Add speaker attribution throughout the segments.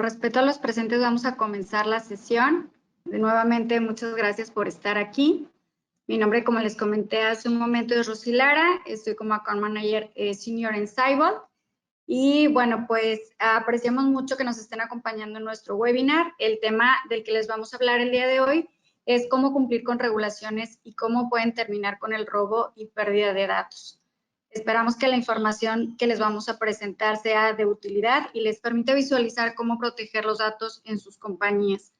Speaker 1: respeto a los presentes, vamos a comenzar la sesión. Nuevamente, muchas gracias por estar aquí. Mi nombre, como les comenté hace un momento, es Rosy Lara. Estoy como Account Manager Senior en Cybolt. Y bueno, pues apreciamos mucho que nos estén acompañando en nuestro webinar. El tema del que les vamos a hablar el día de hoy es cómo cumplir con regulaciones y cómo pueden terminar con el robo y pérdida de datos. Esperamos que la información que les vamos a presentar sea de utilidad y les permita visualizar cómo proteger los datos en sus compañías.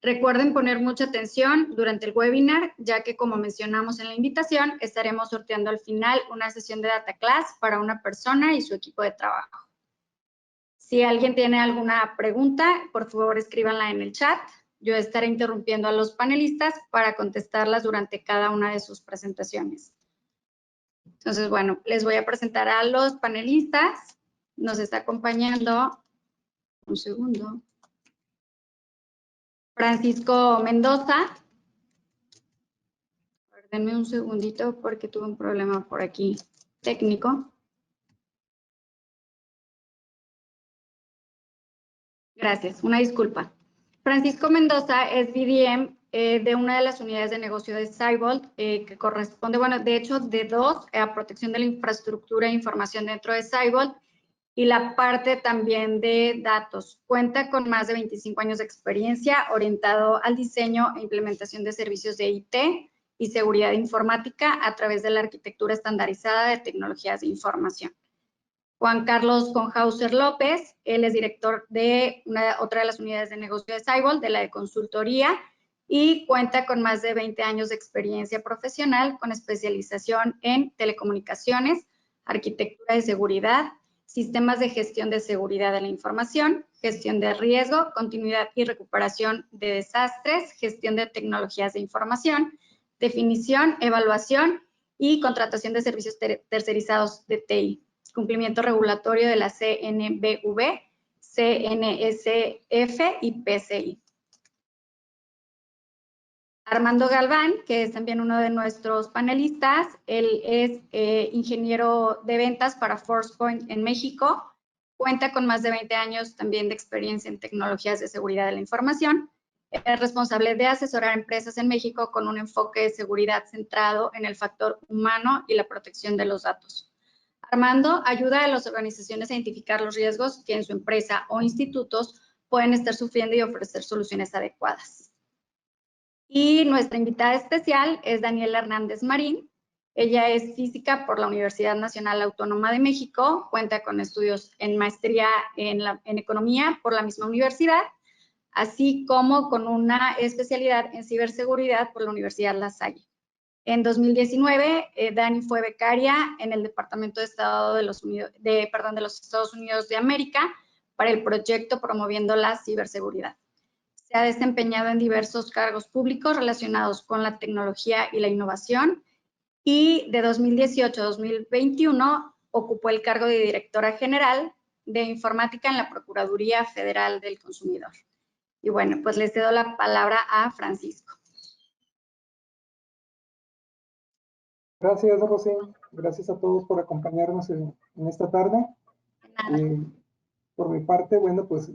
Speaker 1: Recuerden poner mucha atención durante el webinar, ya que como mencionamos en la invitación, estaremos sorteando al final una sesión de Data Class para una persona y su equipo de trabajo. Si alguien tiene alguna pregunta, por favor escríbanla en el chat. Yo estaré interrumpiendo a los panelistas para contestarlas durante cada una de sus presentaciones. Entonces, bueno, les voy a presentar a los panelistas. Nos está acompañando, un segundo, Francisco Mendoza. Denme un segundito porque tuve un problema por aquí técnico. Gracias, una disculpa. Francisco Mendoza es BDM de una de las unidades de negocio de Cybolt, que corresponde, bueno, de hecho, de dos, a protección de la infraestructura e información dentro de Cybolt, y la parte también de datos. Cuenta con más de 25 años de experiencia orientado al diseño e implementación de servicios de IT y seguridad informática a través de la arquitectura estandarizada de tecnologías de información. Juan Carlos Conhauser López, él es director de otra de las unidades de negocio de Cybolt, de la de consultoría, y cuenta con más de 20 años de experiencia profesional con especialización en telecomunicaciones, arquitectura de seguridad, sistemas de gestión de seguridad de la información, gestión de riesgo, continuidad y recuperación de desastres, gestión de tecnologías de información, definición, evaluación y contratación de servicios tercerizados de TI. Cumplimiento regulatorio de la CNBV, CNSF y PCI. Armando Galván, que es también uno de nuestros panelistas, él es ingeniero de ventas para ForcePoint en México, cuenta con más de 20 años también de experiencia en tecnologías de seguridad de la información, es responsable de asesorar empresas en México con un enfoque de seguridad centrado en el factor humano y la protección de los datos. Armando ayuda a las organizaciones a identificar los riesgos que en su empresa o institutos pueden estar sufriendo y ofrecer soluciones adecuadas. Y nuestra invitada especial es Daniela Hernández Marín. Ella es física por la Universidad Nacional Autónoma de México, cuenta con estudios en maestría en economía por la misma universidad, así como con una especialidad en ciberseguridad por la Universidad La Salle. En 2019, Dani fue becaria en el Departamento de Estado de los Estados Unidos de América para el proyecto Promoviendo la Ciberseguridad. Se ha desempeñado en diversos cargos públicos relacionados con la tecnología y la innovación y de 2018 a 2021 ocupó el cargo de directora general de informática en la Procuraduría Federal del Consumidor. Y bueno, pues les cedo la palabra a Francisco.
Speaker 2: Gracias, Rosy. Gracias a todos por acompañarnos en esta tarde. Por mi parte, bueno, pues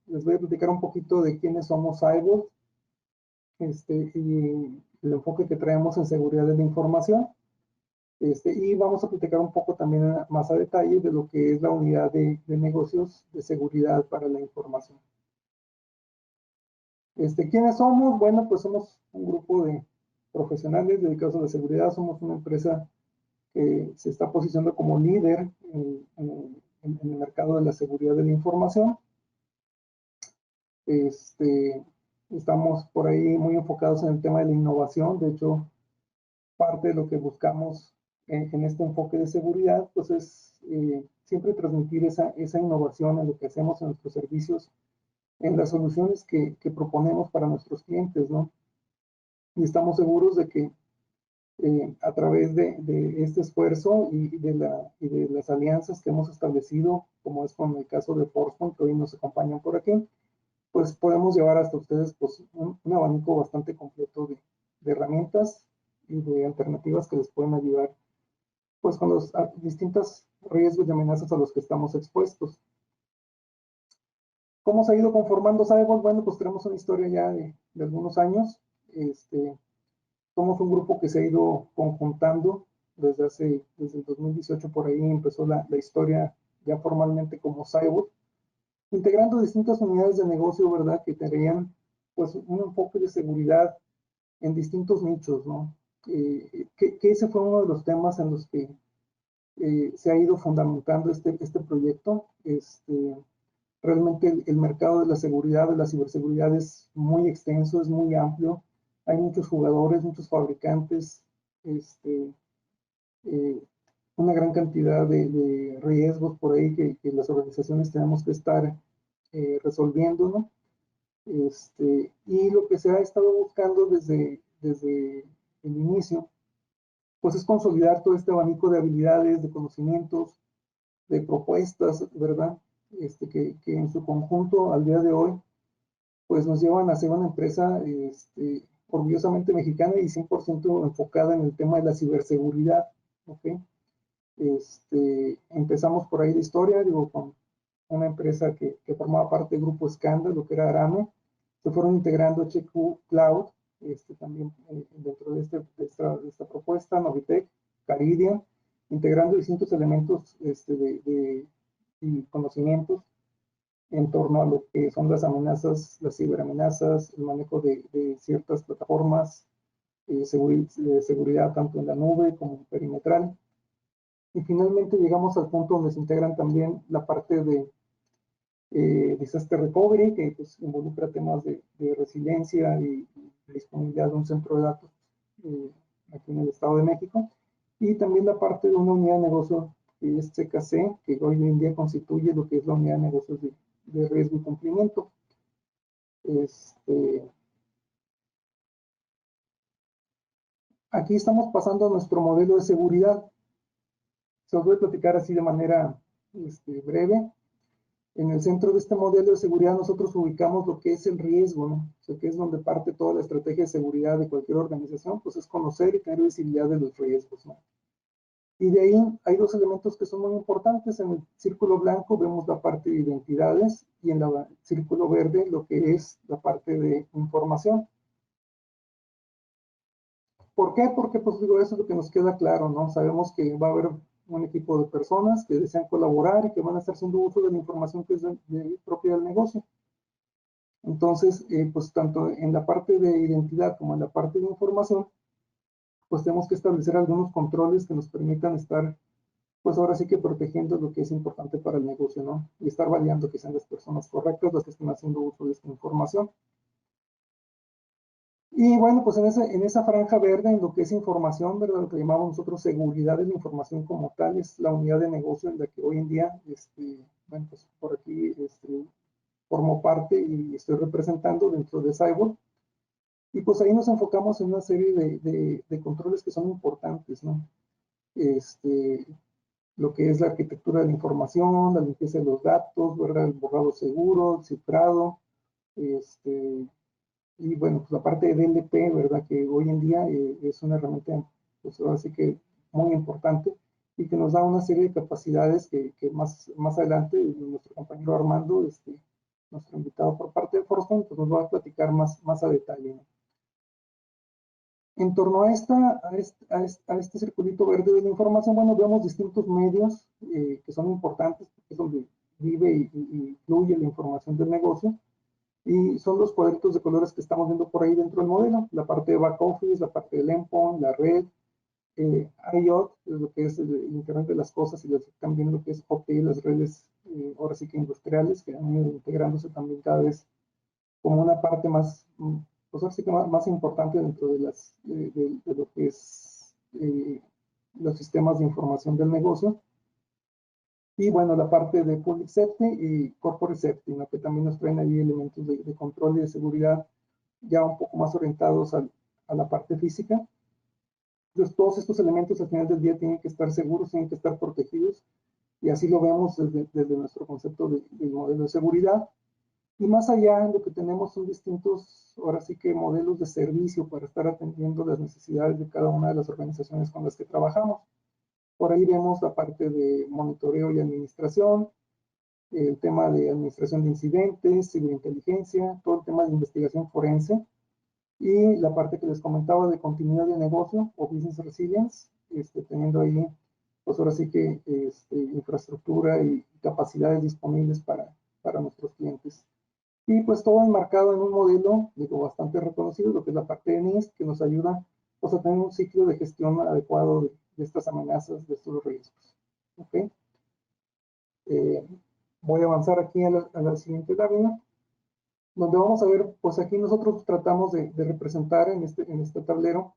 Speaker 2: les voy a platicar un poquito de quiénes somos Cybolt y el enfoque que traemos en seguridad de la información. Y vamos a platicar un poco también más a detalle de lo que es la unidad de negocios de seguridad para la información. ¿Quiénes somos? Bueno, pues somos un grupo de profesionales dedicados a la seguridad. Somos una empresa que se está posicionando como líder en el mercado de la seguridad de la información. Estamos por ahí muy enfocados en el tema de la innovación. De hecho, parte de lo que buscamos en este enfoque de seguridad, pues es siempre transmitir esa innovación en lo que hacemos en nuestros servicios, en las soluciones que proponemos para nuestros clientes, ¿no? Y estamos seguros de que a través de este esfuerzo y de las alianzas que hemos establecido, como es con el caso de ForcePoint, que hoy nos acompañan por aquí, pues podemos llevar hasta ustedes pues, un abanico bastante completo de herramientas y de alternativas que les pueden ayudar pues, con los distintos riesgos y amenazas a los que estamos expuestos. ¿Cómo se ha ido conformando Cyborg? Bueno, pues tenemos una historia ya de algunos años. Somos un grupo que se ha ido conjuntando desde el 2018, por ahí empezó la historia ya formalmente como Cyborg, integrando distintas unidades de negocio, ¿verdad? Que tenían pues un enfoque de seguridad en distintos nichos, ¿no? Que ese fue uno de los temas en los que se ha ido fundamentando este proyecto. Realmente el mercado de la seguridad, de la ciberseguridad es muy extenso, es muy amplio. Hay muchos jugadores, muchos fabricantes, una gran cantidad de riesgos por ahí que las organizaciones tenemos que estar resolviendo, ¿no? Y lo que se ha estado buscando desde el inicio, pues es consolidar todo este abanico de habilidades, de conocimientos, de propuestas, ¿verdad? Que en su conjunto al día de hoy, pues nos llevan a ser una empresa orgullosamente mexicana y 100% enfocada en el tema de la ciberseguridad, ¿ok? Empezamos por ahí la historia, digo, con una empresa que formaba parte del grupo Scandal, lo que era Arame, se fueron integrando HQ Cloud, también dentro de esta propuesta, Novitec, Caridian, integrando distintos elementos y conocimientos en torno a lo que son las amenazas, las ciberamenazas, el manejo de ciertas plataformas, de seguridad tanto en la nube como perimetral. Y finalmente llegamos al punto donde se integran también la parte de disaster recovery, que pues, involucra temas de resiliencia y disponibilidad de un centro de datos aquí en el Estado de México, y también la parte de una unidad de negocio que es CKC, que hoy en día constituye lo que es la unidad de negocios de riesgo y cumplimiento. Aquí estamos pasando a nuestro modelo de seguridad. Se os voy a platicar así de manera breve. En el centro de este modelo de seguridad nosotros ubicamos lo que es el riesgo, ¿no? O sea, que es donde parte toda la estrategia de seguridad de cualquier organización, pues es conocer y tener visibilidad de los riesgos, ¿no? Y de ahí hay dos elementos que son muy importantes. En el círculo blanco vemos la parte de identidades y en el círculo verde lo que es la parte de información. ¿Por qué? Porque pues digo, eso es lo que nos queda claro, ¿no? Sabemos que va a haber un equipo de personas que desean colaborar y que van a estar haciendo uso de la información que es propia del negocio. Entonces, pues tanto en la parte de identidad como en la parte de información, pues tenemos que establecer algunos controles que nos permitan estar, pues ahora sí que protegiendo lo que es importante para el negocio, ¿no? Y estar validando que sean las personas correctas las que estén haciendo uso de esta información. Y bueno, pues en esa franja verde, en lo que es información, ¿verdad? Lo que llamamos nosotros seguridad de la información como tal, es la unidad de negocio en la que hoy en día, bueno, pues por aquí formo parte y estoy representando dentro de Cyborg. Y pues ahí nos enfocamos en una serie de controles que son importantes, ¿no? Lo que es la arquitectura de la información, la limpieza de los datos, ¿verdad? El borrado seguro, el cifrado, y bueno, pues la parte de DLP, ¿verdad? Que hoy en día es una herramienta, pues ahora sí que muy importante y que nos da una serie de capacidades que más adelante nuestro compañero Armando, nuestro invitado por parte de Forstone, pues nos va a platicar más a detalle, ¿no? En torno a este circulito verde de la información, bueno, vemos distintos medios que son importantes, porque es donde vive y fluye la información del negocio, y son los cuadritos de colores que estamos viendo por ahí dentro del modelo, la parte de back office, la parte del endpoint, la red, IoT, lo que es el Internet de las Cosas, y también lo que es OT, las redes, ahora sí que industriales, que han ido integrándose también cada vez como una parte más, pues ahora sí que más importante dentro de lo que es los sistemas de información del negocio. Y bueno, la parte de Public Safety y Corporate Safety, ¿no? Que también nos traen ahí elementos de control y de seguridad ya un poco más orientados a la parte física. Entonces, todos estos elementos al final del día tienen que estar seguros, tienen que estar protegidos, y así lo vemos desde nuestro concepto del modelo de seguridad. Y más allá, lo que tenemos son distintos, ahora sí que modelos de servicio para estar atendiendo las necesidades de cada una de las organizaciones con las que trabajamos. Por ahí vemos la parte de monitoreo y administración, el tema de administración de incidentes, ciberinteligencia, todo el tema de investigación forense y la parte que les comentaba de continuidad de negocio o business resilience, teniendo ahí, pues ahora sí que infraestructura y capacidades disponibles para nuestros clientes. Y pues todo enmarcado en un modelo, digo, bastante reconocido, lo que es la parte de NIST, que nos ayuda pues, a tener un ciclo de gestión adecuado de estas amenazas, de estos riesgos. ¿Okay? Voy a avanzar aquí a la siguiente lámina, donde vamos a ver, pues aquí nosotros tratamos de representar en este tablero,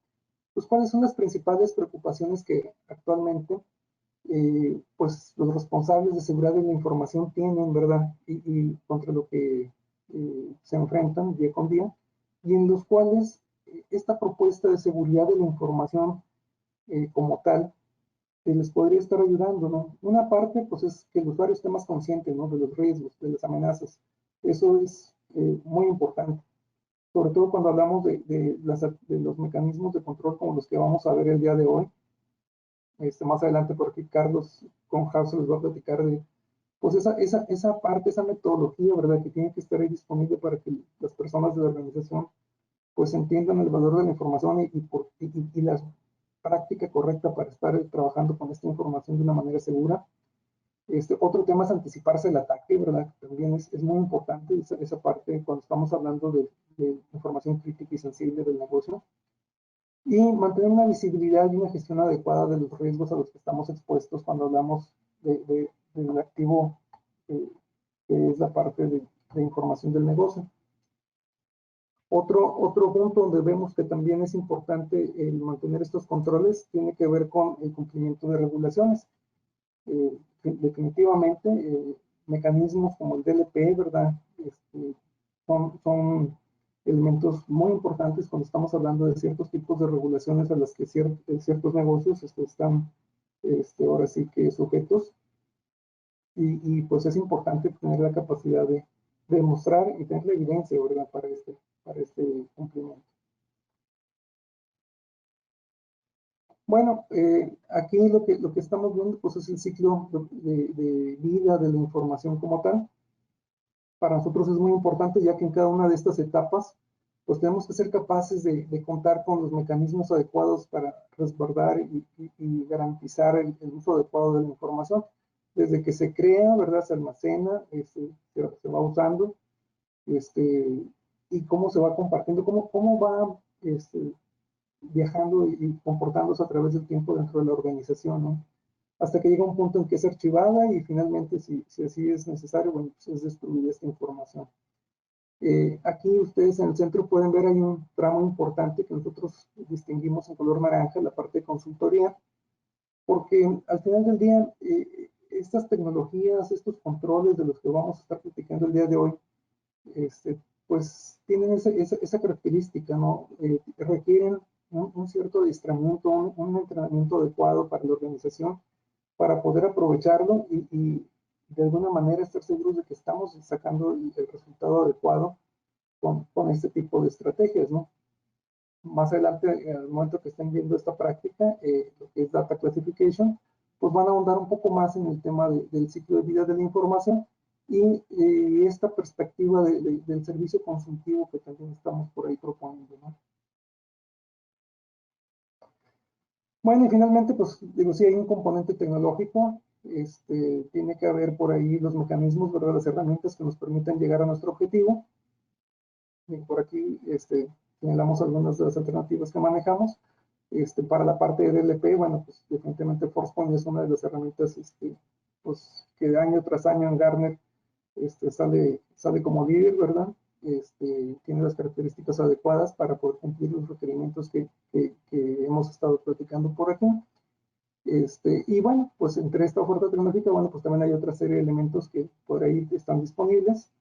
Speaker 2: pues cuáles son las principales preocupaciones que actualmente pues los responsables de seguridad de la información tienen, ¿verdad? Y contra lo que se enfrentan día con día, y en los cuales esta propuesta de seguridad de la información como tal les podría estar ayudando, ¿no? Una parte, pues es que el usuario esté más consciente, ¿no? De los riesgos, de las amenazas. Eso es muy importante, sobre todo cuando hablamos de los mecanismos de control como los que vamos a ver el día de hoy. Más adelante por aquí Carlos con House les va a platicar de pues esa parte, esa metodología, ¿verdad? Que tiene que estar ahí disponible para que las personas de la organización pues entiendan el valor de la información y la práctica correcta para estar trabajando con esta información de una manera segura. Otro tema es anticiparse el ataque, ¿verdad? También es muy importante esa parte cuando estamos hablando de información crítica y sensible del negocio. Y mantener una visibilidad y una gestión adecuada de los riesgos a los que estamos expuestos cuando hablamos del activo que es la parte de información del negocio. Otro punto donde vemos que también es importante el mantener estos controles tiene que ver con el cumplimiento de regulaciones. Definitivamente, mecanismos como el DLP, ¿verdad? Son elementos muy importantes cuando estamos hablando de ciertos tipos de regulaciones a las que ciertos negocios están ahora sí que sujetos. Y pues es importante tener la capacidad de demostrar y tener la evidencia, ¿verdad? Para este cumplimiento. Bueno, aquí lo que estamos viendo pues, es el ciclo de vida de la información como tal. Para nosotros es muy importante ya que en cada una de estas etapas pues tenemos que ser capaces de contar con los mecanismos adecuados para resguardar y garantizar el uso adecuado de la información. Desde que se crea, ¿verdad? Se almacena, se va usando, y cómo se va compartiendo, cómo va viajando y comportándose a través del tiempo dentro de la organización, ¿no? Hasta que llega un punto en que es archivada y finalmente, si así es necesario, bueno, pues es destruida esta información. Aquí ustedes en el centro pueden ver hay un tramo importante que nosotros distinguimos en color naranja, la parte de consultoría, porque al final del día, estas tecnologías, estos controles de los que vamos a estar platicando el día de hoy, pues tienen esa característica, ¿no? Requieren un cierto adiestramiento, un entrenamiento adecuado para la organización, para poder aprovecharlo y de alguna manera estar seguros de que estamos sacando el resultado adecuado con este tipo de estrategias, ¿no? Más adelante, en el momento que estén viendo esta práctica, lo que es Data Classification, pues van a ahondar un poco más en el tema del ciclo de vida de la información y esta perspectiva del servicio consultivo que también estamos por ahí proponiendo, ¿no? Bueno, y finalmente, pues digo, sí hay un componente tecnológico, tiene que haber por ahí los mecanismos, ¿verdad? Las herramientas que nos permitan llegar a nuestro objetivo. Y por aquí señalamos algunas de las alternativas que manejamos. Para la parte de DLP, bueno, pues definitivamente Forcepoint es una de las herramientas pues, que año tras año en Gartner sale como líder, ¿verdad? Tiene las características adecuadas para poder cumplir los requerimientos que hemos estado platicando por aquí. Y bueno, pues entre esta oferta tecnológica, bueno, pues también hay otra serie de elementos que por ahí están disponibles,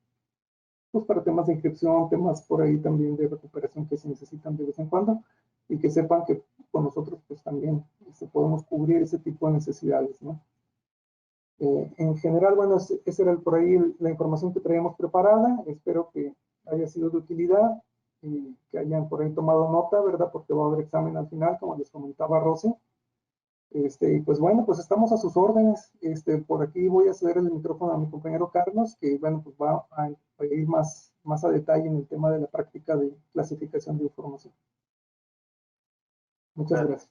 Speaker 2: pues para temas de inscripción, temas por ahí también de recuperación que se necesitan de vez en cuando, y que sepan que con nosotros pues también podemos cubrir ese tipo de necesidades, ¿no? En general, bueno, esa era por ahí la información que traíamos preparada. Espero que haya sido de utilidad y que hayan por ahí tomado nota, ¿verdad? Porque va a haber examen al final, como les comentaba Rosy. Y pues bueno, pues estamos a sus órdenes. Por aquí voy a ceder el micrófono a mi compañero Carlos, que bueno, pues va a ir más a detalle en el tema de la práctica de clasificación de información. Muchas gracias.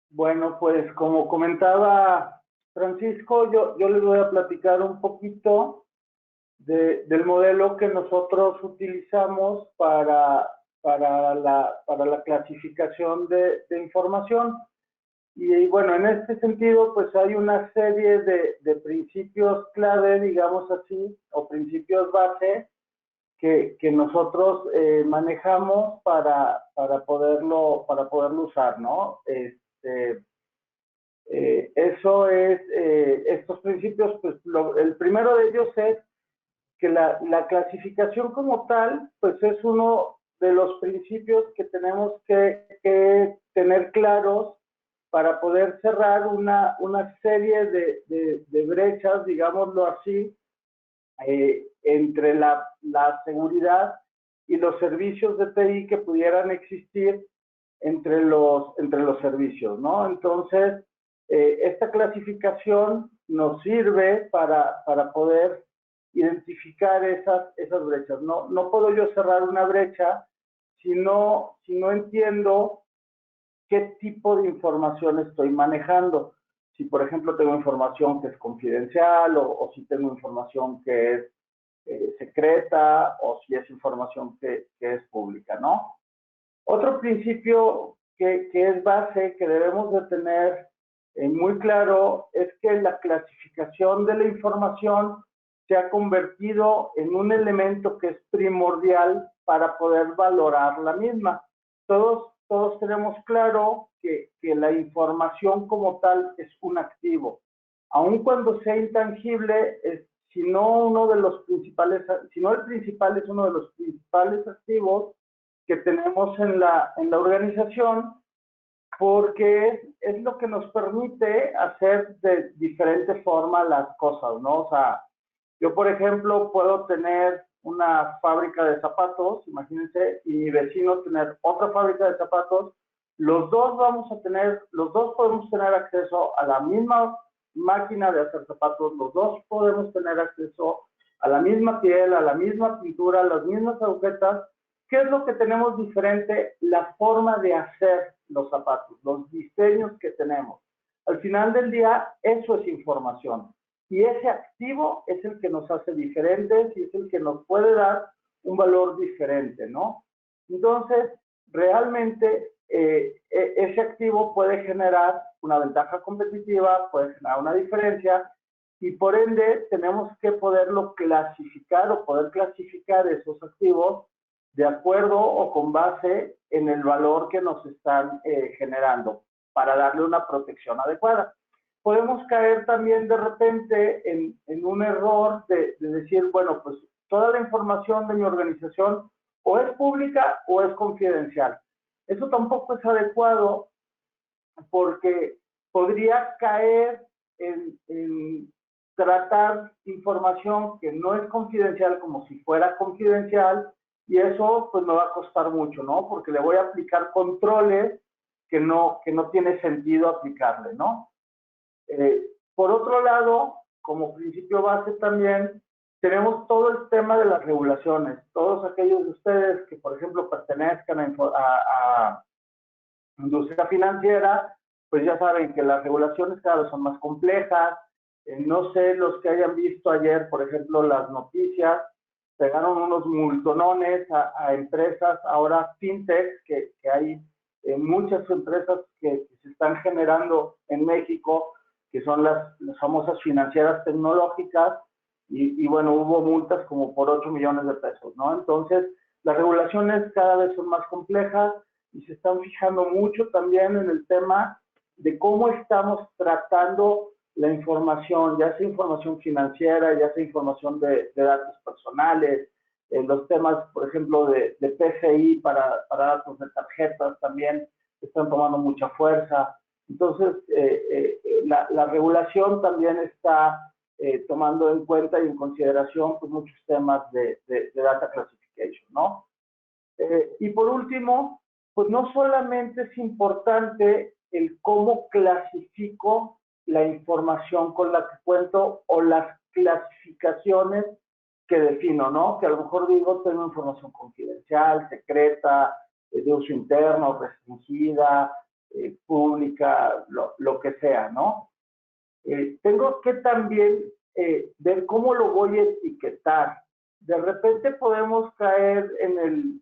Speaker 3: Bueno, pues como comentaba Francisco, yo les voy a platicar un poquito del modelo que nosotros utilizamos para la clasificación de información. Y bueno, en este sentido, pues hay una serie de principios clave, digamos así, o principios base, que nosotros manejamos para poderlo usar, ¿no? Eso es, estos principios, pues el primero de ellos es que la clasificación como tal, pues es uno de los principios que tenemos que tener claros para poder cerrar una serie de brechas, digámoslo así, entre la seguridad y los servicios de TI que pudieran existir entre los servicios, ¿no? Entonces, esta clasificación nos sirve para poder identificar esas brechas. No puedo yo cerrar una brecha si no entiendo qué tipo de información estoy manejando. Si, por ejemplo, tengo información que es confidencial o si tengo información que es secreta o si es información que es pública, ¿no? Otro principio que es base, que debemos de tener muy claro, es que la clasificación de la información se ha convertido en un elemento que es primordial para poder valorar la misma. Todos tenemos claro que la información como tal es un activo. Aun cuando sea intangible, si no el principal es uno de los principales activos que tenemos en la organización, porque es lo que nos permite hacer de diferente forma las cosas, ¿no? O sea, yo, por ejemplo, puedo tener una fábrica de zapatos, imagínense, y mi vecino tener otra fábrica de zapatos. Los dos podemos tener acceso a la misma máquina de hacer zapatos, los dos podemos tener acceso a la misma piel, a la misma pintura, a las mismas agujetas. ¿Qué es lo que tenemos diferente? La forma de hacer los zapatos, los diseños que tenemos. Al final del día, eso es información. Y ese activo es el que nos hace diferentes y es el que nos puede dar un valor diferente, ¿no? Entonces, realmente, ese activo puede generar una ventaja competitiva, puede generar una diferencia, y por ende tenemos que poderlo clasificar o poder clasificar esos activos de acuerdo o con base en el valor que nos están generando para darle una protección adecuada. Podemos caer también de repente en un error de decir, bueno, pues toda la información de mi organización o es pública o es confidencial. Eso tampoco es adecuado porque podría caer en tratar información que no es confidencial como si fuera confidencial, y eso pues me va a costar mucho, ¿no? Porque le voy a aplicar controles que no tiene sentido aplicarle, ¿no? Por otro lado, como principio base también, tenemos todo el tema de las regulaciones. Todos aquellos de ustedes que, por ejemplo, pertenezcan a industria financiera, pues ya saben que las regulaciones cada vez son más complejas. No sé, los que hayan visto ayer, por ejemplo, las noticias, pegaron unos multonones a empresas, ahora fintech, que hay muchas empresas que se están generando en México, que son las famosas financieras tecnológicas, y bueno, hubo multas como por 8 millones de pesos, ¿no? Entonces, las regulaciones cada vez son más complejas y se están fijando mucho también en el tema de cómo estamos tratando la información, ya sea información financiera, ya sea información de datos personales, los temas, por ejemplo, de PCI para datos de tarjetas también están tomando mucha fuerza. Entonces, la regulación también está tomando en cuenta y en consideración pues, muchos temas de data classification, ¿no? Y por último, pues no solamente es importante el cómo clasifico la información con la que cuento o las clasificaciones que defino, ¿no? Que a lo mejor digo, tengo información confidencial, secreta, de uso interno, restringida, pública, lo que sea, ¿no? Tengo que también ver cómo lo voy a etiquetar. De repente podemos caer en el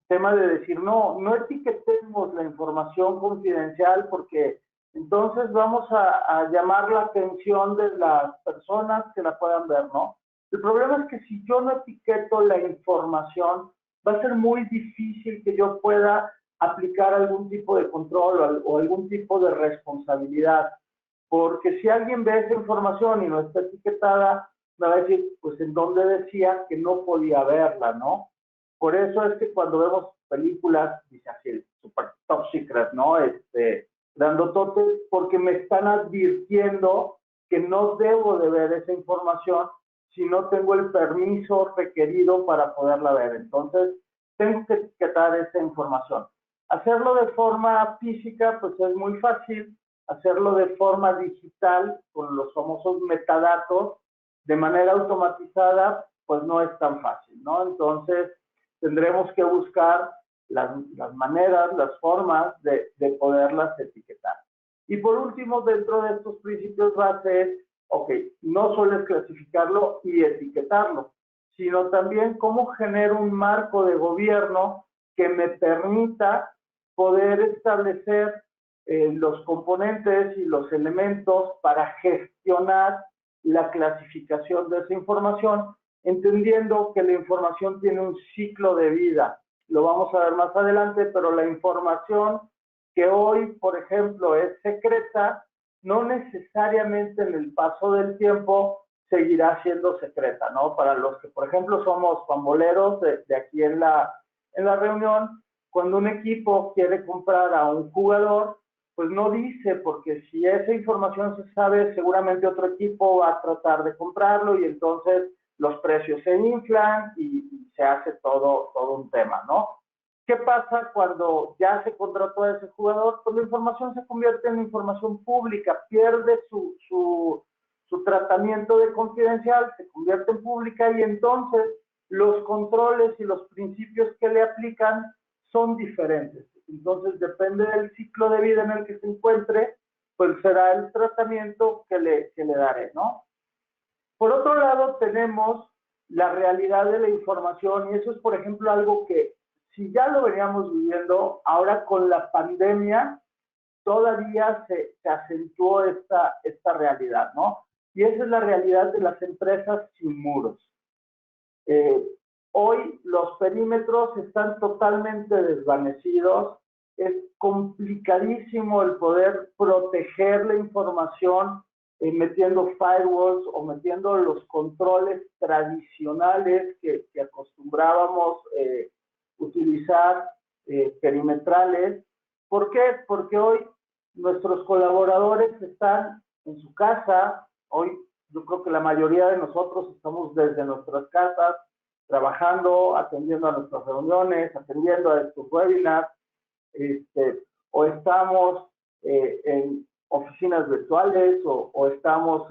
Speaker 3: tema de decir, no etiquetemos la información confidencial porque entonces vamos a llamar la atención de las personas que la puedan ver, ¿no? El problema es que si yo no etiqueto la información, va a ser muy difícil que yo pueda aplicar algún tipo de control o algún tipo de responsabilidad. Porque si alguien ve esa información y no está etiquetada, me va a decir, pues en dónde decía que no podía verla, ¿no? Por eso es que cuando vemos películas, dice así, super top secret, ¿no? Grandototes, porque me están advirtiendo que no debo de ver esa información si no tengo el permiso requerido para poderla ver. Entonces, tengo que etiquetar esa información. Hacerlo de forma física, pues es muy fácil. Hacerlo de forma digital, con los famosos metadatos, de manera automatizada, pues no es tan fácil, ¿no? Entonces, tendremos que buscar las maneras, las formas de poderlas etiquetar. Y por último, dentro de estos principios base, ok, no solo es clasificarlo y etiquetarlo, sino también cómo genero un marco de gobierno que me permita poder establecer los componentes y los elementos para gestionar la clasificación de esa información, entendiendo que la información tiene un ciclo de vida. Lo vamos a ver más adelante, pero la información que hoy, por ejemplo, es secreta, no necesariamente en el paso del tiempo seguirá siendo secreta, ¿no? Para los que, por ejemplo, somos pamboleros de aquí en la reunión, cuando un equipo quiere comprar a un jugador, pues no dice, porque si esa información se sabe, seguramente otro equipo va a tratar de comprarlo y entonces los precios se inflan y se hace todo un tema, ¿no? ¿Qué pasa cuando ya se contrató a ese jugador? Pues la información se convierte en información pública, pierde su tratamiento de confidencial, se convierte en pública y entonces los controles y los principios que le aplican son diferentes. Entonces, depende del ciclo de vida en el que se encuentre, pues será el tratamiento que le daré, ¿no? Por otro lado, tenemos la realidad de la información y eso es, por ejemplo, algo que si ya lo veníamos viviendo, ahora con la pandemia todavía se acentuó esta realidad, ¿no? Y esa es la realidad de las empresas sin muros. Hoy los perímetros están totalmente desvanecidos, es complicadísimo el poder proteger la información metiendo firewalls o metiendo los controles tradicionales que acostumbrábamos utilizar perimetrales. ¿Por qué? Porque hoy nuestros colaboradores están en su casa. Hoy yo creo que la mayoría de nosotros estamos desde nuestras casas trabajando, atendiendo a nuestras reuniones, atendiendo a estos webinars, o estamos en oficinas virtuales o estamos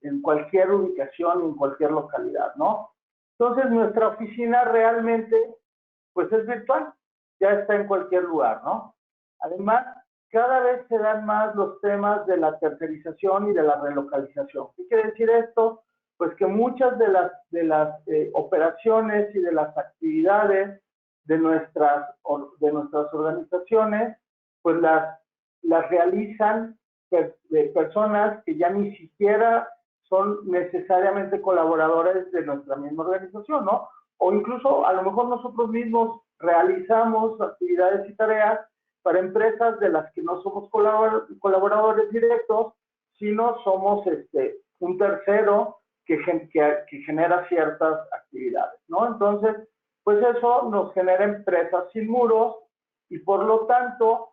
Speaker 3: en cualquier ubicación, en cualquier localidad, ¿no? Entonces, nuestra oficina realmente, pues es virtual, ya está en cualquier lugar, ¿no? Además, cada vez se dan más los temas de la tercerización y de la relocalización. ¿Qué quiere decir esto? Pues que muchas de las operaciones y de las actividades de nuestras organizaciones, pues las realizan personas que ya ni siquiera son necesariamente colaboradores de nuestra misma organización, ¿no? O incluso a lo mejor nosotros mismos realizamos actividades y tareas para empresas de las que no somos colaboradores directos, sino somos un tercero que genera ciertas actividades, ¿no? Entonces, pues eso nos genera empresas sin muros y por lo tanto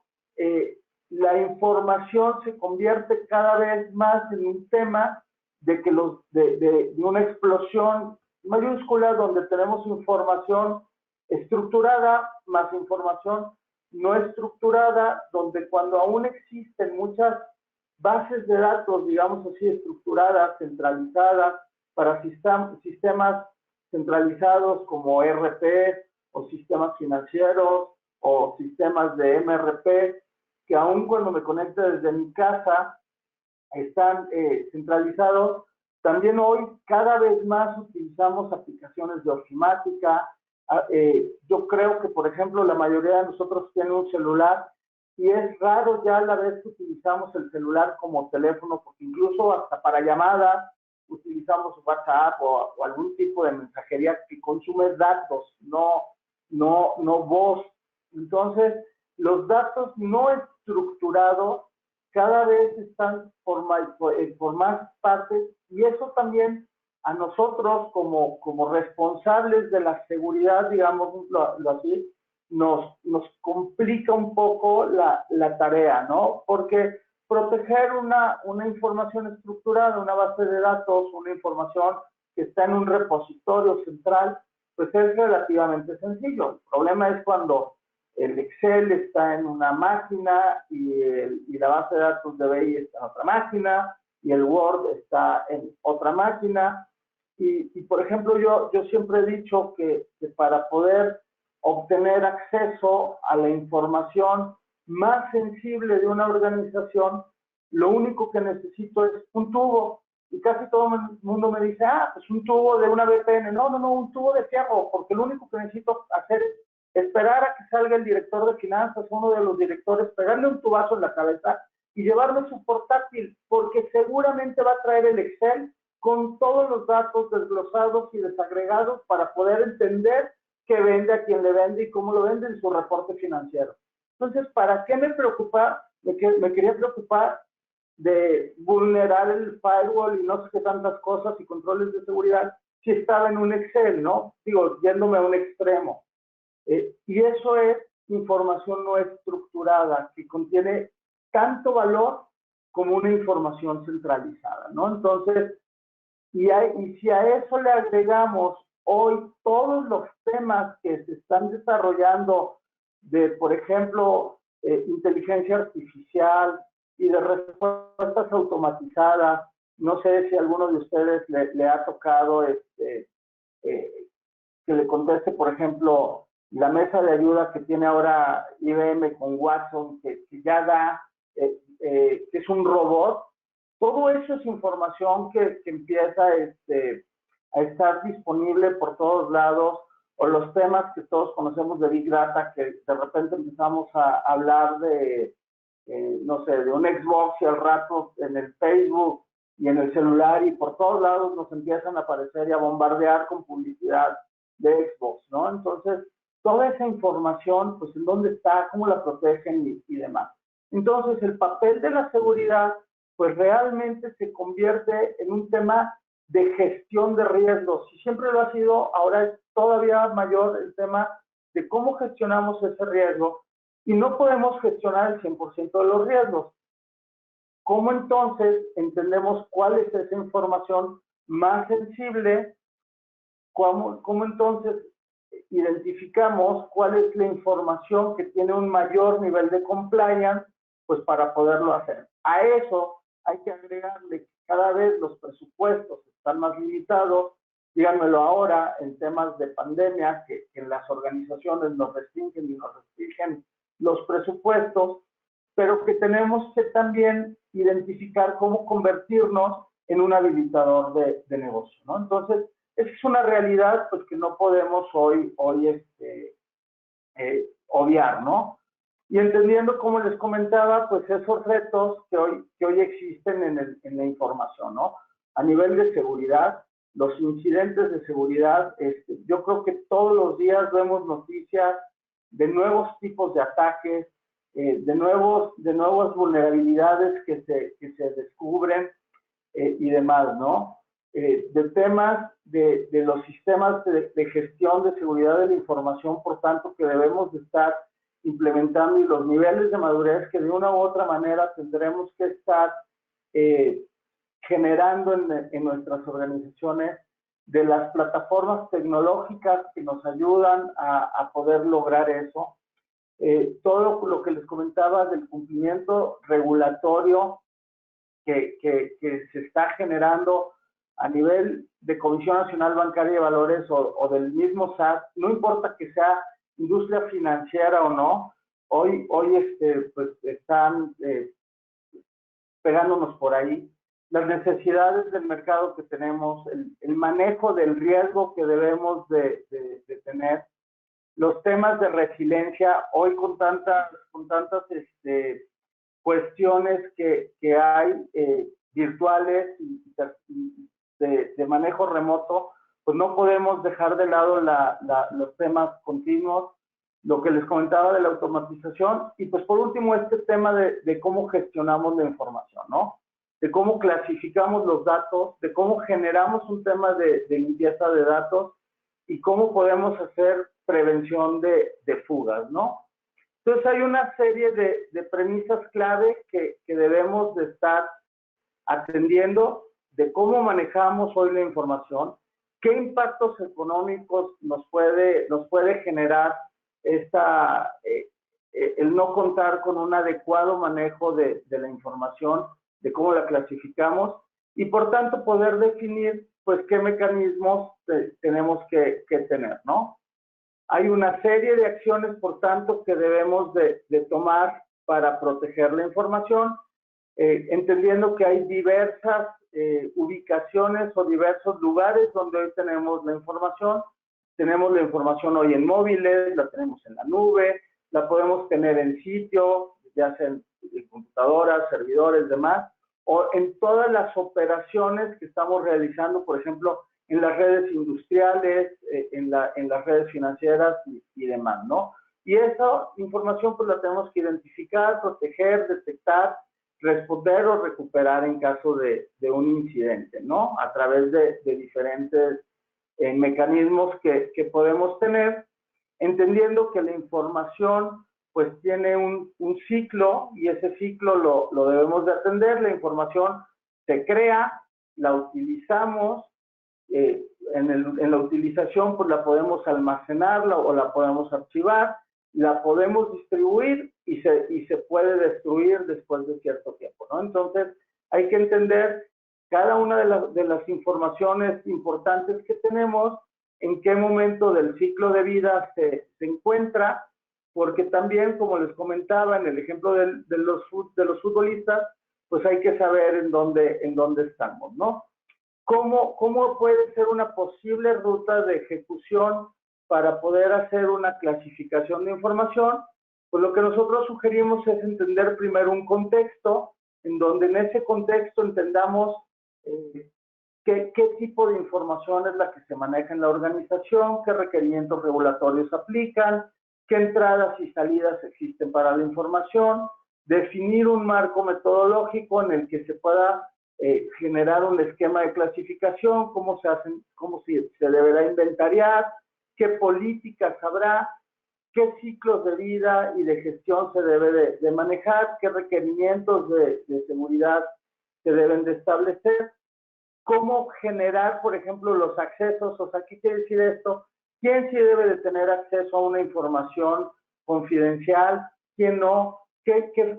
Speaker 3: la información se convierte cada vez más en un tema de que de una explosión mayúscula donde tenemos información estructurada más información no estructurada, donde cuando aún existen muchas bases de datos, digamos así, estructuradas, centralizadas, para sistemas centralizados como ERP o sistemas financieros o sistemas de MRP, que aún cuando me conecte desde mi casa están centralizados. También hoy cada vez más utilizamos aplicaciones de ofimática. Yo creo que, por ejemplo, la mayoría de nosotros tiene un celular y es raro ya la vez que utilizamos el celular como teléfono, porque incluso hasta para llamadas utilizamos WhatsApp o algún tipo de mensajería que consume datos, no voz. Entonces, los datos no estructurados cada vez están por más partes, y eso también a nosotros como responsables de la seguridad, digámoslo así, nos complica un poco la tarea, ¿no? Porque proteger una información estructurada, una base de datos, una información que está en un repositorio central, pues es relativamente sencillo. El problema es cuando el Excel está en una máquina y la base de datos de BI está en otra máquina y el Word está en otra máquina. Y por ejemplo, yo siempre he dicho que para poder obtener acceso a la información más sensible de una organización, lo único que necesito es un tubo. Y casi todo el mundo me dice, pues un tubo de una VPN. No, un tubo de fierro, porque lo único que necesito hacer es esperar a que salga el director de finanzas, uno de los directores, pegarle un tubazo en la cabeza y llevarme su portátil, porque seguramente va a traer el Excel con todos los datos desglosados y desagregados para poder entender qué vende, a quién le vende y cómo lo vende en su reporte financiero. Entonces, ¿para qué me preocupa? Me quería preocupar de vulnerar el firewall y no sé qué tantas cosas y controles de seguridad si estaba en un Excel, ¿no? Digo, yéndome a un extremo. Y eso es información no estructurada, que contiene tanto valor como una información centralizada, ¿no? Entonces, y si a eso le agregamos hoy todos los temas que se están desarrollando de, por ejemplo, inteligencia artificial y de respuestas automatizadas, no sé si a alguno de ustedes le ha tocado que le conteste, por ejemplo, la mesa de ayuda que tiene ahora IBM con Watson, que ya da, que es un robot. Todo eso es información que empieza a estar disponible por todos lados, o los temas que todos conocemos de Big Data, que de repente empezamos a hablar de, no sé, de un Xbox y al rato en el Facebook y en el celular, y por todos lados nos empiezan a aparecer y a bombardear con publicidad de Xbox, ¿no? Entonces, toda esa información, pues, ¿en dónde está? ¿Cómo la protegen y demás? Entonces, el papel de la seguridad, pues, realmente se convierte en un tema de gestión de riesgos. Y siempre lo ha sido, ahora es todavía mayor el tema de cómo gestionamos ese riesgo. Y no podemos gestionar el 100% de los riesgos. ¿Cómo entonces entendemos cuál es esa información más sensible? ¿Cómo entonces identificamos cuál es la información que tiene un mayor nivel de compliance? Pues para poderlo hacer. A eso hay que agregarle que cada vez los presupuestos están más limitados. Díganmelo ahora en temas de pandemia, que en las organizaciones nos restringen los presupuestos, pero que tenemos que también identificar cómo convertirnos en un habilitador de negocio, ¿no? Entonces, esa es una realidad, pues, que no podemos hoy obviar, ¿no? Y entendiendo, como les comentaba, pues esos retos que hoy existen en la información, ¿no? A nivel de seguridad, los incidentes de seguridad, yo creo que todos los días vemos noticias de nuevos tipos de ataques, de nuevas vulnerabilidades que se descubren y demás, ¿no? De temas de los sistemas de gestión de seguridad de la información, por tanto, que debemos de estar implementando y los niveles de madurez que de una u otra manera tendremos que estar generando en nuestras organizaciones, de las plataformas tecnológicas que nos ayudan a poder lograr eso. Todo lo que les comentaba del cumplimiento regulatorio que se está generando a nivel de Comisión Nacional Bancaria de Valores o del mismo SAT, no importa que sea industria financiera o no, hoy pues están pegándonos por ahí. Las necesidades del mercado que tenemos, el manejo del riesgo que debemos de tener, los temas de resiliencia, hoy con tantas cuestiones que hay virtuales y de manejo remoto, pues no podemos dejar de lado los temas continuos, lo que les comentaba de la automatización, y pues por último este tema de cómo gestionamos la información, ¿no? De cómo clasificamos los datos, de cómo generamos un tema de limpieza de datos y cómo podemos hacer prevención de fugas, ¿no? Entonces hay una serie de premisas clave que debemos de estar atendiendo de cómo manejamos hoy la información, qué impactos económicos nos puede generar el no contar con un adecuado manejo de la información, de cómo la clasificamos y por tanto poder definir pues qué mecanismos tenemos que tener, ¿no? Hay una serie de acciones, por tanto, que debemos de tomar para proteger la información, entendiendo que hay diversas ubicaciones o diversos lugares donde hoy tenemos la información. Tenemos la información hoy en móviles, la tenemos en la nube, la podemos tener en sitio, ya sea en computadoras, servidores, demás, o en todas las operaciones que estamos realizando, por ejemplo, en las redes industriales, en las redes financieras y demás, ¿no? Y esa información pues la tenemos que identificar, proteger, detectar, responder o recuperar en caso de un incidente, ¿no? A través de diferentes mecanismos que podemos tener, entendiendo que la información pues tiene un ciclo y ese ciclo lo debemos de atender. La información se crea, la utilizamos, en la utilización pues la podemos almacenar o la podemos archivar, la podemos distribuir y se puede destruir después de cierto tiempo, ¿no? Entonces hay que entender cada una de las informaciones importantes que tenemos, en qué momento del ciclo de vida se encuentra, porque también, como les comentaba en el ejemplo de los futbolistas, pues hay que saber en dónde estamos, ¿no? ¿Cómo puede ser una posible ruta de ejecución para poder hacer una clasificación de información? Pues lo que nosotros sugerimos es entender primero un contexto, en donde en ese contexto entendamos qué tipo de información es la que se maneja en la organización, qué requerimientos regulatorios aplican, qué entradas y salidas existen para la información, definir un marco metodológico en el que se pueda generar un esquema de clasificación, cómo se deberá inventariar, qué políticas habrá, qué ciclos de vida y de gestión se debe de manejar, qué requerimientos de seguridad se deben de establecer, cómo generar, por ejemplo, los accesos. O sea, ¿qué quiere decir esto? ¿Quién sí debe de tener acceso a una información confidencial? ¿Quién no?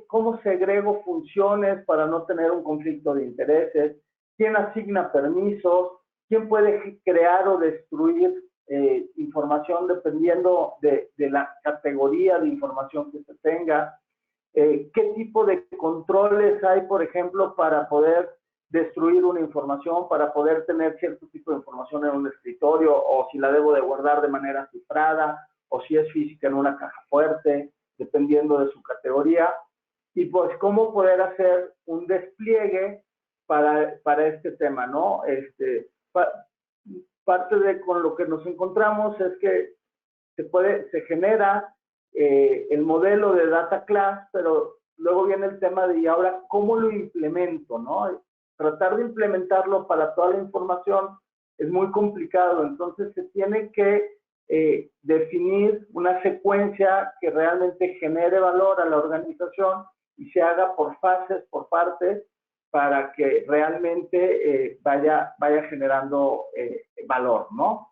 Speaker 3: ¿Cómo segrego funciones para no tener un conflicto de intereses? ¿Quién asigna permisos? ¿Quién puede crear o destruir información dependiendo de la categoría de información que se tenga? ¿Qué tipo de controles hay, por ejemplo, para poder destruir una información, para poder tener cierto tipo de información en un escritorio, o si la debo de guardar de manera cifrada, o si es física en una caja fuerte, dependiendo de su categoría? Y pues cómo poder hacer un despliegue para este tema, ¿no? Parte de con lo que nos encontramos es que se genera el modelo de data class, pero luego viene el tema de, ¿y ahora cómo lo implemento, no? Tratar de implementarlo para toda la información es muy complicado, entonces se tiene que definir una secuencia que realmente genere valor a la organización y se haga por fases, por partes, para que realmente vaya generando valor, ¿no?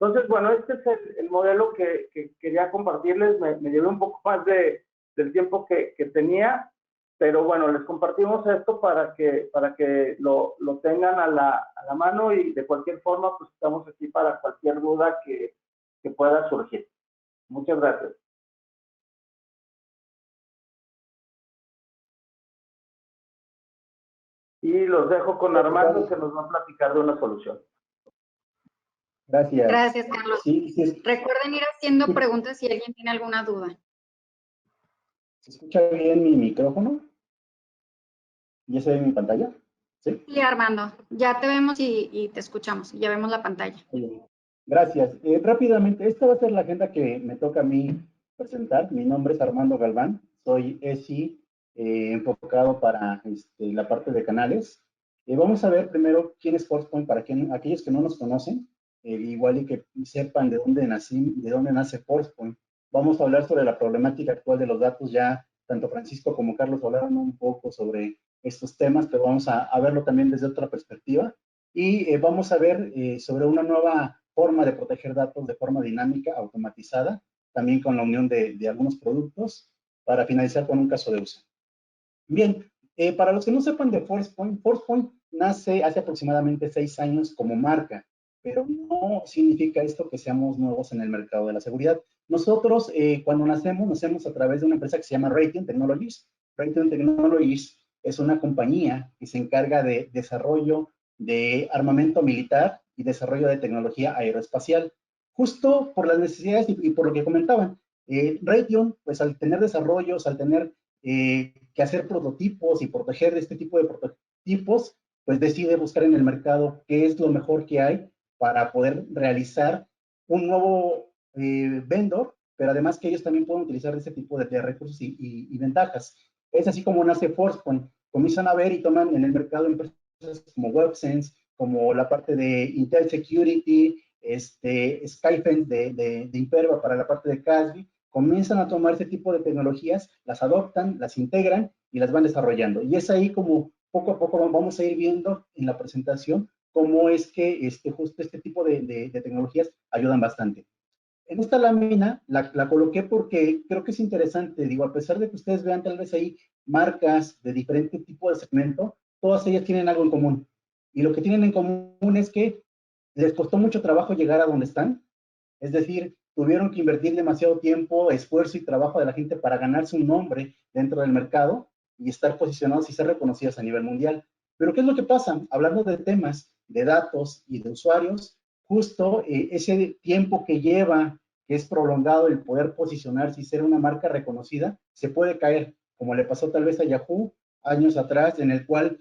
Speaker 3: Entonces, bueno, este es el modelo que quería compartirles. Me llevé un poco más del tiempo que tenía, pero bueno, les compartimos esto para que lo tengan a la mano, y de cualquier forma, pues estamos aquí para cualquier duda que pueda surgir. Muchas gracias. Y los dejo con Armando, que nos va a platicar de una solución.
Speaker 4: Gracias.
Speaker 1: Gracias, Carlos.
Speaker 4: Sí.
Speaker 1: Recuerden ir haciendo preguntas si alguien tiene alguna duda.
Speaker 4: ¿Se escucha bien mi micrófono? ¿Ya se ve mi pantalla? Sí.
Speaker 1: Sí, Armando, ya te vemos y te escuchamos. Ya vemos la pantalla.
Speaker 4: Gracias. Rápidamente, esta va a ser la agenda que me toca a mí presentar. Mi nombre es Armando Galván. Soy ESI enfocado para la parte de canales. Vamos a ver primero quién es ForcePoint para aquellos que no nos conocen, igual y que sepan de dónde nace ForcePoint. Vamos a hablar sobre la problemática actual de los datos. Ya tanto Francisco como Carlos hablaron un poco sobre estos temas, pero vamos a verlo también desde otra perspectiva. Y vamos a ver sobre una nueva forma de proteger datos de forma dinámica, automatizada, también con la unión de algunos productos, para finalizar con un caso de uso. Bien, para los que no sepan de ForcePoint, ForcePoint nace hace aproximadamente 6 años como marca, pero no significa esto que seamos nuevos en el mercado de la seguridad. Nosotros, cuando nacemos a través de una empresa que se llama Raytheon Technologies. Raytheon Technologies es una compañía que se encarga de desarrollo de armamento militar y desarrollo de tecnología aeroespacial. Justo por las necesidades y por lo que comentaban, Raytheon, pues al tener desarrollos, al tener que hacer prototipos y proteger este tipo de prototipos, pues decide buscar en el mercado qué es lo mejor que hay para poder realizar un nuevo vendor, pero además que ellos también pueden utilizar ese tipo de recursos y ventajas. Es así como nace ForcePoint. Comienzan a ver y toman en el mercado empresas como WebSense, como la parte de Intel Security, Skyfence de Imperva para la parte de CASB. Comienzan a tomar ese tipo de tecnologías, las adoptan, las integran y las van desarrollando. Y es ahí como poco a poco vamos a ir viendo en la presentación cómo es que justo este tipo de tecnologías ayudan bastante. En esta lámina la coloqué porque creo que es interesante. Digo, a pesar de que ustedes vean tal vez ahí marcas de diferente tipo de segmento, todas ellas tienen algo en común. Y lo que tienen en común es que les costó mucho trabajo llegar a donde están. Es decir, tuvieron que invertir demasiado tiempo, esfuerzo y trabajo de la gente para ganarse un nombre dentro del mercado y estar posicionados y ser reconocidos a nivel mundial. Pero ¿qué es lo que pasa? Hablando de temas de datos y de usuarios, justo ese tiempo que lleva, que es prolongado el poder posicionarse y ser una marca reconocida, se puede caer, como le pasó tal vez a Yahoo años atrás, en el cual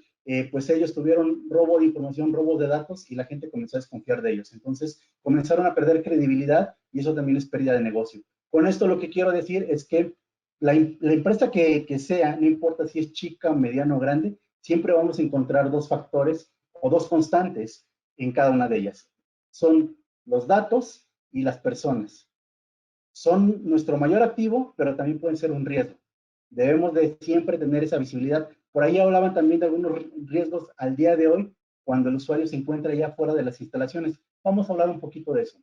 Speaker 4: pues ellos tuvieron robo de información, robo de datos y la gente comenzó a desconfiar de ellos. Entonces comenzaron a perder credibilidad y eso también es pérdida de negocio. Con esto lo que quiero decir es que la empresa que sea, no importa si es chica, mediana o grande, siempre vamos a encontrar dos factores o dos constantes en cada una de ellas. Son los datos y las personas. Son nuestro mayor activo, pero también pueden ser un riesgo. Debemos de siempre tener esa visibilidad. Por ahí hablaban también de algunos riesgos al día de hoy, cuando el usuario se encuentra ya fuera de las instalaciones. Vamos a hablar un poquito de eso.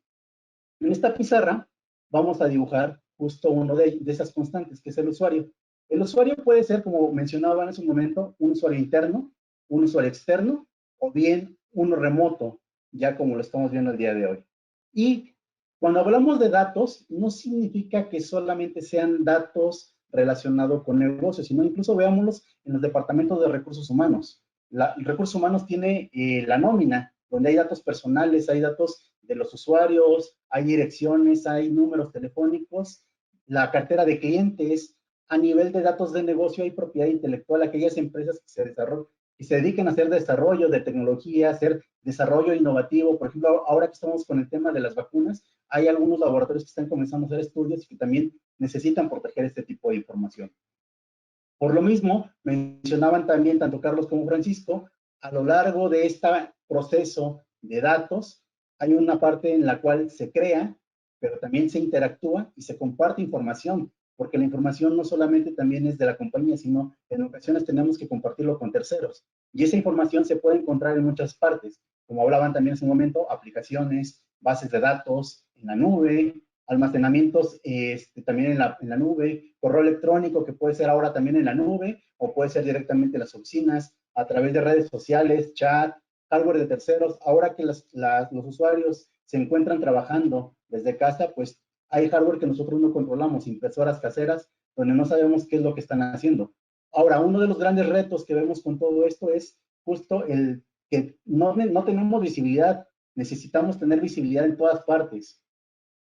Speaker 4: En esta pizarra vamos a dibujar justo uno de esas constantes, que es el usuario. El usuario puede ser, como mencionaba en un momento, un usuario interno, un usuario externo, o bien uno remoto, ya como lo estamos viendo el día de hoy. Y cuando hablamos de datos, no significa que solamente sean datos relacionados con negocios, sino incluso veámoslos en los departamentos de recursos humanos. Recursos humanos tiene la nómina, donde hay datos personales, hay datos de los usuarios, hay direcciones, hay números telefónicos, la cartera de clientes. A nivel de datos de negocio hay propiedad intelectual, aquellas empresas que se dedican a hacer desarrollo de tecnología, hacer desarrollo innovativo. Por ejemplo, ahora que estamos con el tema de las vacunas, hay algunos laboratorios que están comenzando a hacer estudios y que también necesitan proteger este tipo de información. Por lo mismo, mencionaban también tanto Carlos como Francisco, a lo largo de este proceso de datos, hay una parte en la cual se crea, pero también se interactúa y se comparte información, porque la información no solamente también es de la compañía, sino en ocasiones tenemos que compartirlo con terceros. Y esa información se puede encontrar en muchas partes, como hablaban también en su momento, aplicaciones, bases de datos, en la nube, almacenamientos también en la nube, correo electrónico que puede ser ahora también en la nube, o puede ser directamente en las oficinas, a través de redes sociales, chat, hardware de terceros. Ahora que los usuarios se encuentran trabajando desde casa, pues hay hardware que nosotros no controlamos, impresoras caseras, donde no sabemos qué es lo que están haciendo. Ahora, uno de los grandes retos que vemos con todo esto es justo el que no tenemos visibilidad. Necesitamos tener visibilidad en todas partes.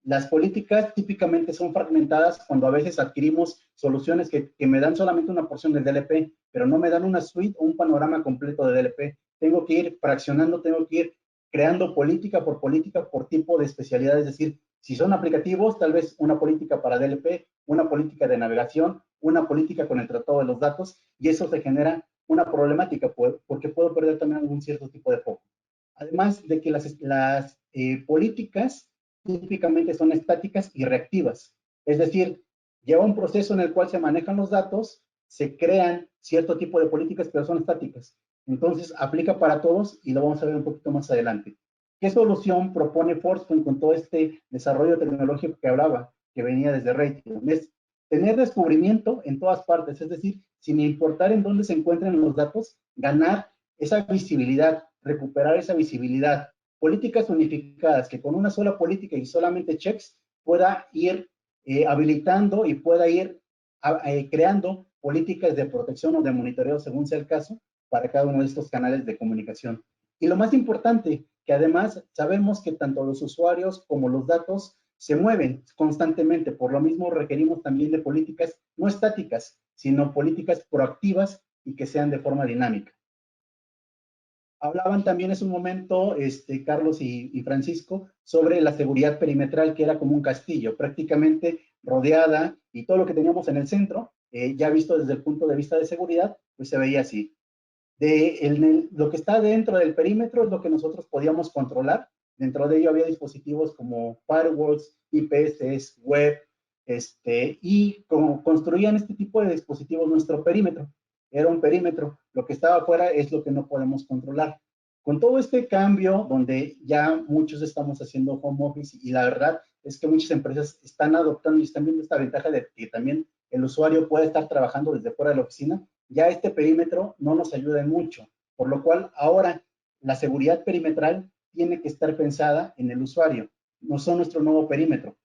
Speaker 4: Las políticas típicamente son fragmentadas cuando a veces adquirimos soluciones que me dan solamente una porción del DLP, pero no me dan una suite o un panorama completo de DLP. Tengo que ir fraccionando, tengo que ir creando política por tipo de especialidad. Es decir, si son aplicativos, tal vez una política para DLP, una política de navegación, una política con el tratado de los datos, y eso se genera una problemática porque puedo perder también algún cierto tipo de foco. Además de que las políticas típicamente son estáticas y reactivas. Es decir, lleva un proceso en el cual se manejan los datos, se crean cierto tipo de políticas, pero son estáticas. Entonces, aplica para todos y lo vamos a ver un poquito más adelante. ¿Qué solución propone Forcepoint con todo este desarrollo tecnológico que hablaba, que venía desde Raytheon? Es tener descubrimiento en todas partes, es decir, sin importar en dónde se encuentren los datos, ganar esa visibilidad, recuperar esa visibilidad. Políticas unificadas, que con una sola política y solamente checks pueda ir habilitando y pueda ir creando políticas de protección o de monitoreo, según sea el caso, para cada uno de estos canales de comunicación. Y lo más importante, que además sabemos que tanto los usuarios como los datos se mueven constantemente, por lo mismo requerimos también de políticas no estáticas, sino políticas proactivas y que sean de forma dinámica. Hablaban también en su momento, Carlos y Francisco, sobre la seguridad perimetral, que era como un castillo, prácticamente rodeada, y todo lo que teníamos en el centro, ya visto desde el punto de vista de seguridad, pues se veía así. Lo que está dentro del perímetro es lo que nosotros podíamos controlar. Dentro de ello había dispositivos como firewalls, IPS, web, y como construían este tipo de dispositivos nuestro perímetro. Era un perímetro. Lo que estaba afuera es lo que no podemos controlar. Con todo este cambio, donde ya muchos estamos haciendo home office, y la verdad es que muchas empresas están adoptando y están viendo esta ventaja de que también el usuario puede estar trabajando desde fuera de la oficina, ya este perímetro no nos ayuda en mucho, por lo cual ahora la seguridad perimetral tiene que estar pensada en el usuario, no son nuestro nuevo perímetro.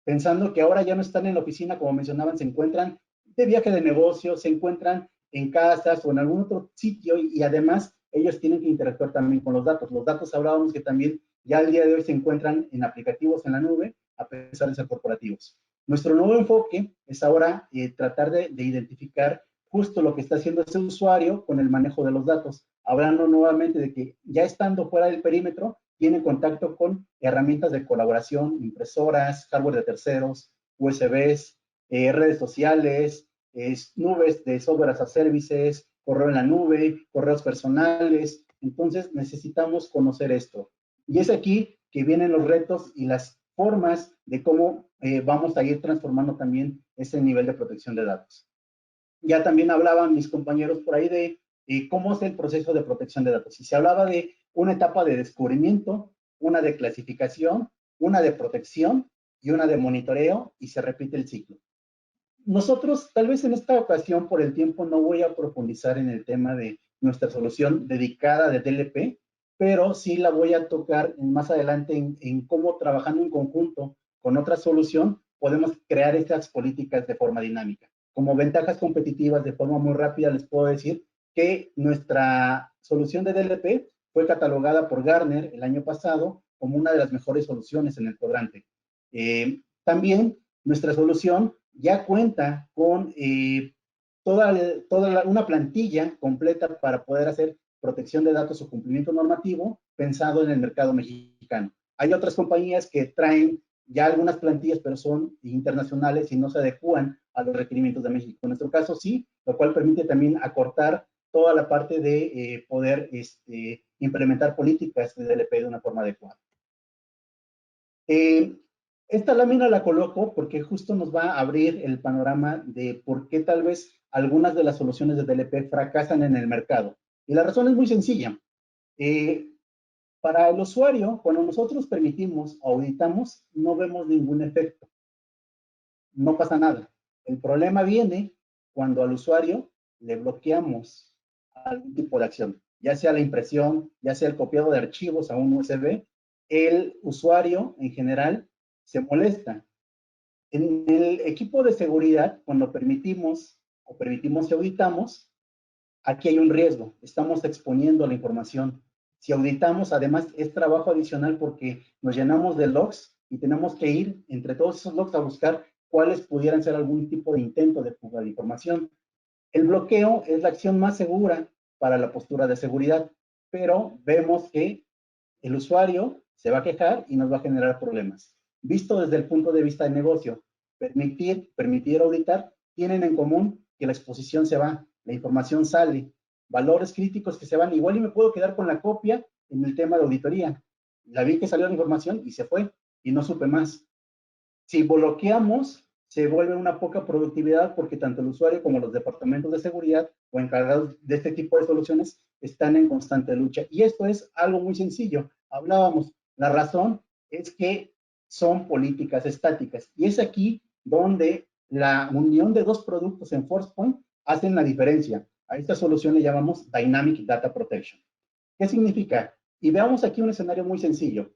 Speaker 4: Pensando que ahora ya no están en la oficina, como mencionaban, se encuentran de viaje de negocio, se encuentran en casas o en algún otro sitio, y además ellos tienen que interactuar también con los datos. Los datos hablábamos que también ya al día de hoy se encuentran en aplicativos en la nube, a pesar de ser corporativos. Nuestro nuevo enfoque es ahora tratar de identificar justo lo que está haciendo ese usuario con el manejo de los datos, hablando nuevamente de que ya estando fuera del perímetro, tiene contacto con herramientas de colaboración, impresoras, hardware de terceros, USBs, redes sociales, nubes de software as a services, correo en la nube, correos personales. Entonces necesitamos conocer esto. Y es aquí que vienen los retos y las formas de cómo vamos a ir transformando también ese nivel de protección de datos. Ya también hablaban mis compañeros por ahí de cómo es el proceso de protección de datos. Y se hablaba de una etapa de descubrimiento, una de clasificación, una de protección y una de monitoreo, y se repite el ciclo. Nosotros, tal vez en esta ocasión, por el tiempo, no voy a profundizar en el tema de nuestra solución dedicada de DLP, pero sí la voy a tocar más adelante en cómo, trabajando en conjunto con otra solución, podemos crear estas políticas de forma dinámica. Como ventajas competitivas, de forma muy rápida, les puedo decir que nuestra solución de DLP fue catalogada por Gartner el año pasado como una de las mejores soluciones en el cuadrante. También nuestra solución ya cuenta con una plantilla completa para poder hacer protección de datos o cumplimiento normativo pensado en el mercado mexicano. Hay otras compañías que traen ya algunas plantillas, pero son internacionales y no se adecúan a los requerimientos de México. En nuestro caso sí, lo cual permite también acortar toda la parte de poder implementar políticas de DLP de una forma adecuada. Esta lámina la coloco porque justo nos va a abrir el panorama de por qué tal vez algunas de las soluciones de DLP fracasan en el mercado. Y la razón es muy sencilla. Para el usuario, cuando nosotros permitimos o auditamos, no vemos ningún efecto. No pasa nada. El problema viene cuando al usuario le bloqueamos algún tipo de acción, ya sea la impresión, ya sea el copiado de archivos a un USB. El usuario en general se molesta. En el equipo de seguridad, cuando permitimos y auditamos, aquí hay un riesgo. Estamos exponiendo la información. Si auditamos, además, es trabajo adicional porque nos llenamos de logs y tenemos que ir entre todos esos logs a buscar cuáles pudieran ser algún tipo de intento de fuga de información. El bloqueo es la acción más segura para la postura de seguridad, pero vemos que el usuario se va a quejar y nos va a generar problemas. Visto desde el punto de vista de negocio, permitir auditar, tienen en común que la exposición se va, la información sale, valores críticos que se van, igual y me puedo quedar con la copia en el tema de auditoría. La vi que salió la información y se fue y no supe más. Si bloqueamos, se vuelve una poca productividad porque tanto el usuario como los departamentos de seguridad o encargados de este tipo de soluciones están en constante lucha. Y esto es algo muy sencillo. Hablábamos, la razón es que son políticas estáticas. Y es aquí donde la unión de dos productos en ForcePoint hacen la diferencia. A esta solución le llamamos Dynamic Data Protection. ¿Qué significa? Y veamos aquí un escenario muy sencillo.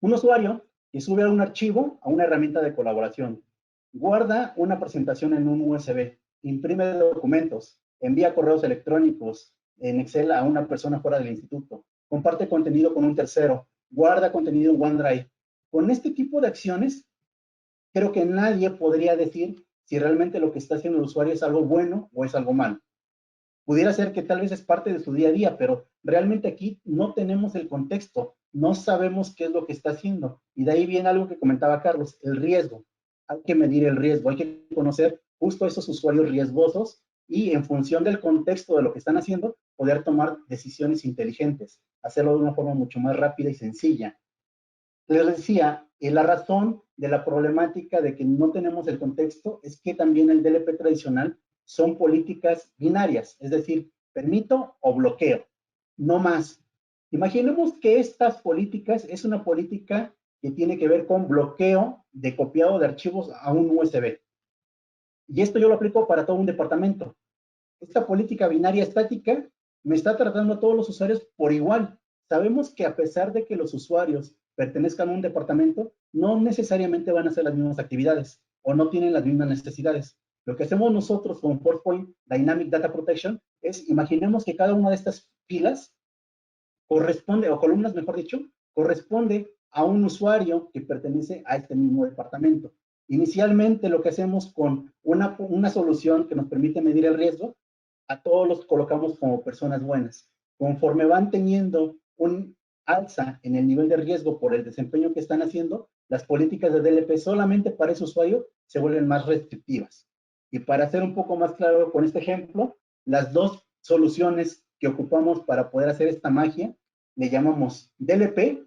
Speaker 4: Un usuario que sube un archivo a una herramienta de colaboración, guarda una presentación en un USB, imprime documentos, envía correos electrónicos en Excel a una persona fuera del instituto, comparte contenido con un tercero, guarda contenido en OneDrive. Con este tipo de acciones, creo que nadie podría decir si realmente lo que está haciendo el usuario es algo bueno o es algo malo. Pudiera ser que tal vez es parte de su día a día, pero realmente aquí no tenemos el contexto, no sabemos qué es lo que está haciendo. Y de ahí viene algo que comentaba Carlos, el riesgo. Hay que medir el riesgo, hay que conocer justo a esos usuarios riesgosos y en función del contexto de lo que están haciendo, poder tomar decisiones inteligentes, hacerlo de una forma mucho más rápida y sencilla. Les decía, la razón de la problemática de que no tenemos el contexto es que también el DLP tradicional son políticas binarias, es decir, permito o bloqueo, no más. Imaginemos que estas políticas es una política que tiene que ver con bloqueo de copiado de archivos a un USB. Y esto yo lo aplico para todo un departamento. Esta política binaria estática me está tratando a todos los usuarios por igual. Sabemos que a pesar de que los usuarios pertenezcan a un departamento, no necesariamente van a hacer las mismas actividades o no tienen las mismas necesidades. Lo que hacemos nosotros con ForcePoint Dynamic Data Protection es, imaginemos que cada una de estas filas corresponde, o columnas mejor dicho, corresponde a un usuario que pertenece a este mismo departamento. Inicialmente lo que hacemos con una solución que nos permite medir el riesgo, a todos los colocamos como personas buenas. Conforme van teniendo un alza en el nivel de riesgo por el desempeño que están haciendo, las políticas de DLP solamente para ese usuario se vuelven más restrictivas. Y para hacer un poco más claro con este ejemplo, las dos soluciones que ocupamos para poder hacer esta magia, le llamamos DLP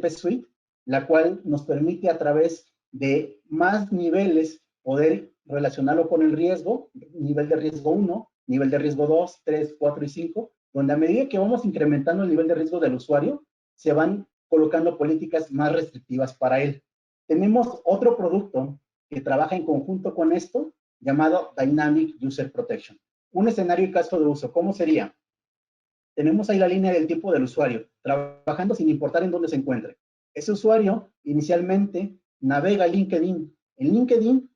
Speaker 4: Suite, la cual nos permite a través de más niveles poder relacionarlo con el riesgo, nivel de riesgo 1, nivel de riesgo 2, 3, 4 y 5, donde a medida que vamos incrementando el nivel de riesgo del usuario, se van colocando políticas más restrictivas para él. Tenemos otro producto que trabaja en conjunto con esto, llamado Dynamic User Protection. Un escenario y caso de uso, ¿cómo sería? Tenemos ahí la línea del tiempo del usuario, trabajando sin importar en dónde se encuentre. Ese usuario inicialmente navega a LinkedIn. En LinkedIn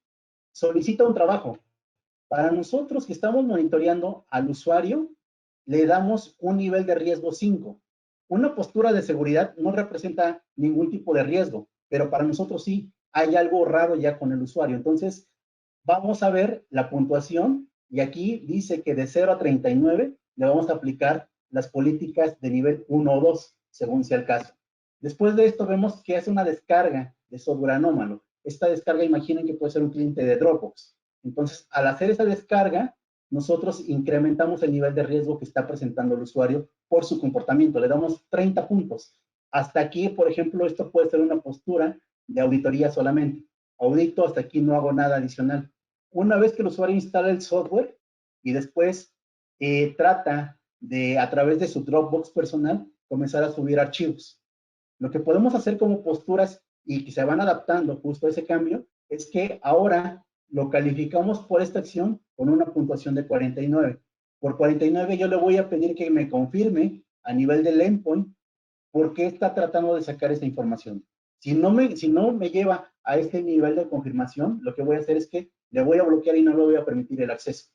Speaker 4: solicita un trabajo. Para nosotros que estamos monitoreando al usuario, le damos un nivel de riesgo 5. Una postura de seguridad no representa ningún tipo de riesgo, pero para nosotros sí, hay algo raro ya con el usuario. Entonces, vamos a ver la puntuación y aquí dice que de 0 a 39 le vamos a aplicar las políticas de nivel 1 o 2, según sea el caso. Después de esto vemos que hace una descarga de software anómalo. Esta descarga, imaginen que puede ser un cliente de Dropbox. Entonces, al hacer esa descarga, nosotros incrementamos el nivel de riesgo que está presentando el usuario por su comportamiento. Le damos 30 puntos. Hasta aquí, por ejemplo, esto puede ser una postura de auditoría solamente. Audito, hasta aquí no hago nada adicional. Una vez que el usuario instala el software y después trata de, a través de su Dropbox personal, comenzar a subir archivos. Lo que podemos hacer como posturas y que se van adaptando justo a ese cambio es que ahora lo calificamos por esta acción con una puntuación de 49. Por 49 yo le voy a pedir que me confirme a nivel del endpoint por qué está tratando de sacar esa información. Si no me lleva a este nivel de confirmación, lo que voy a hacer es que le voy a bloquear y no le voy a permitir el acceso.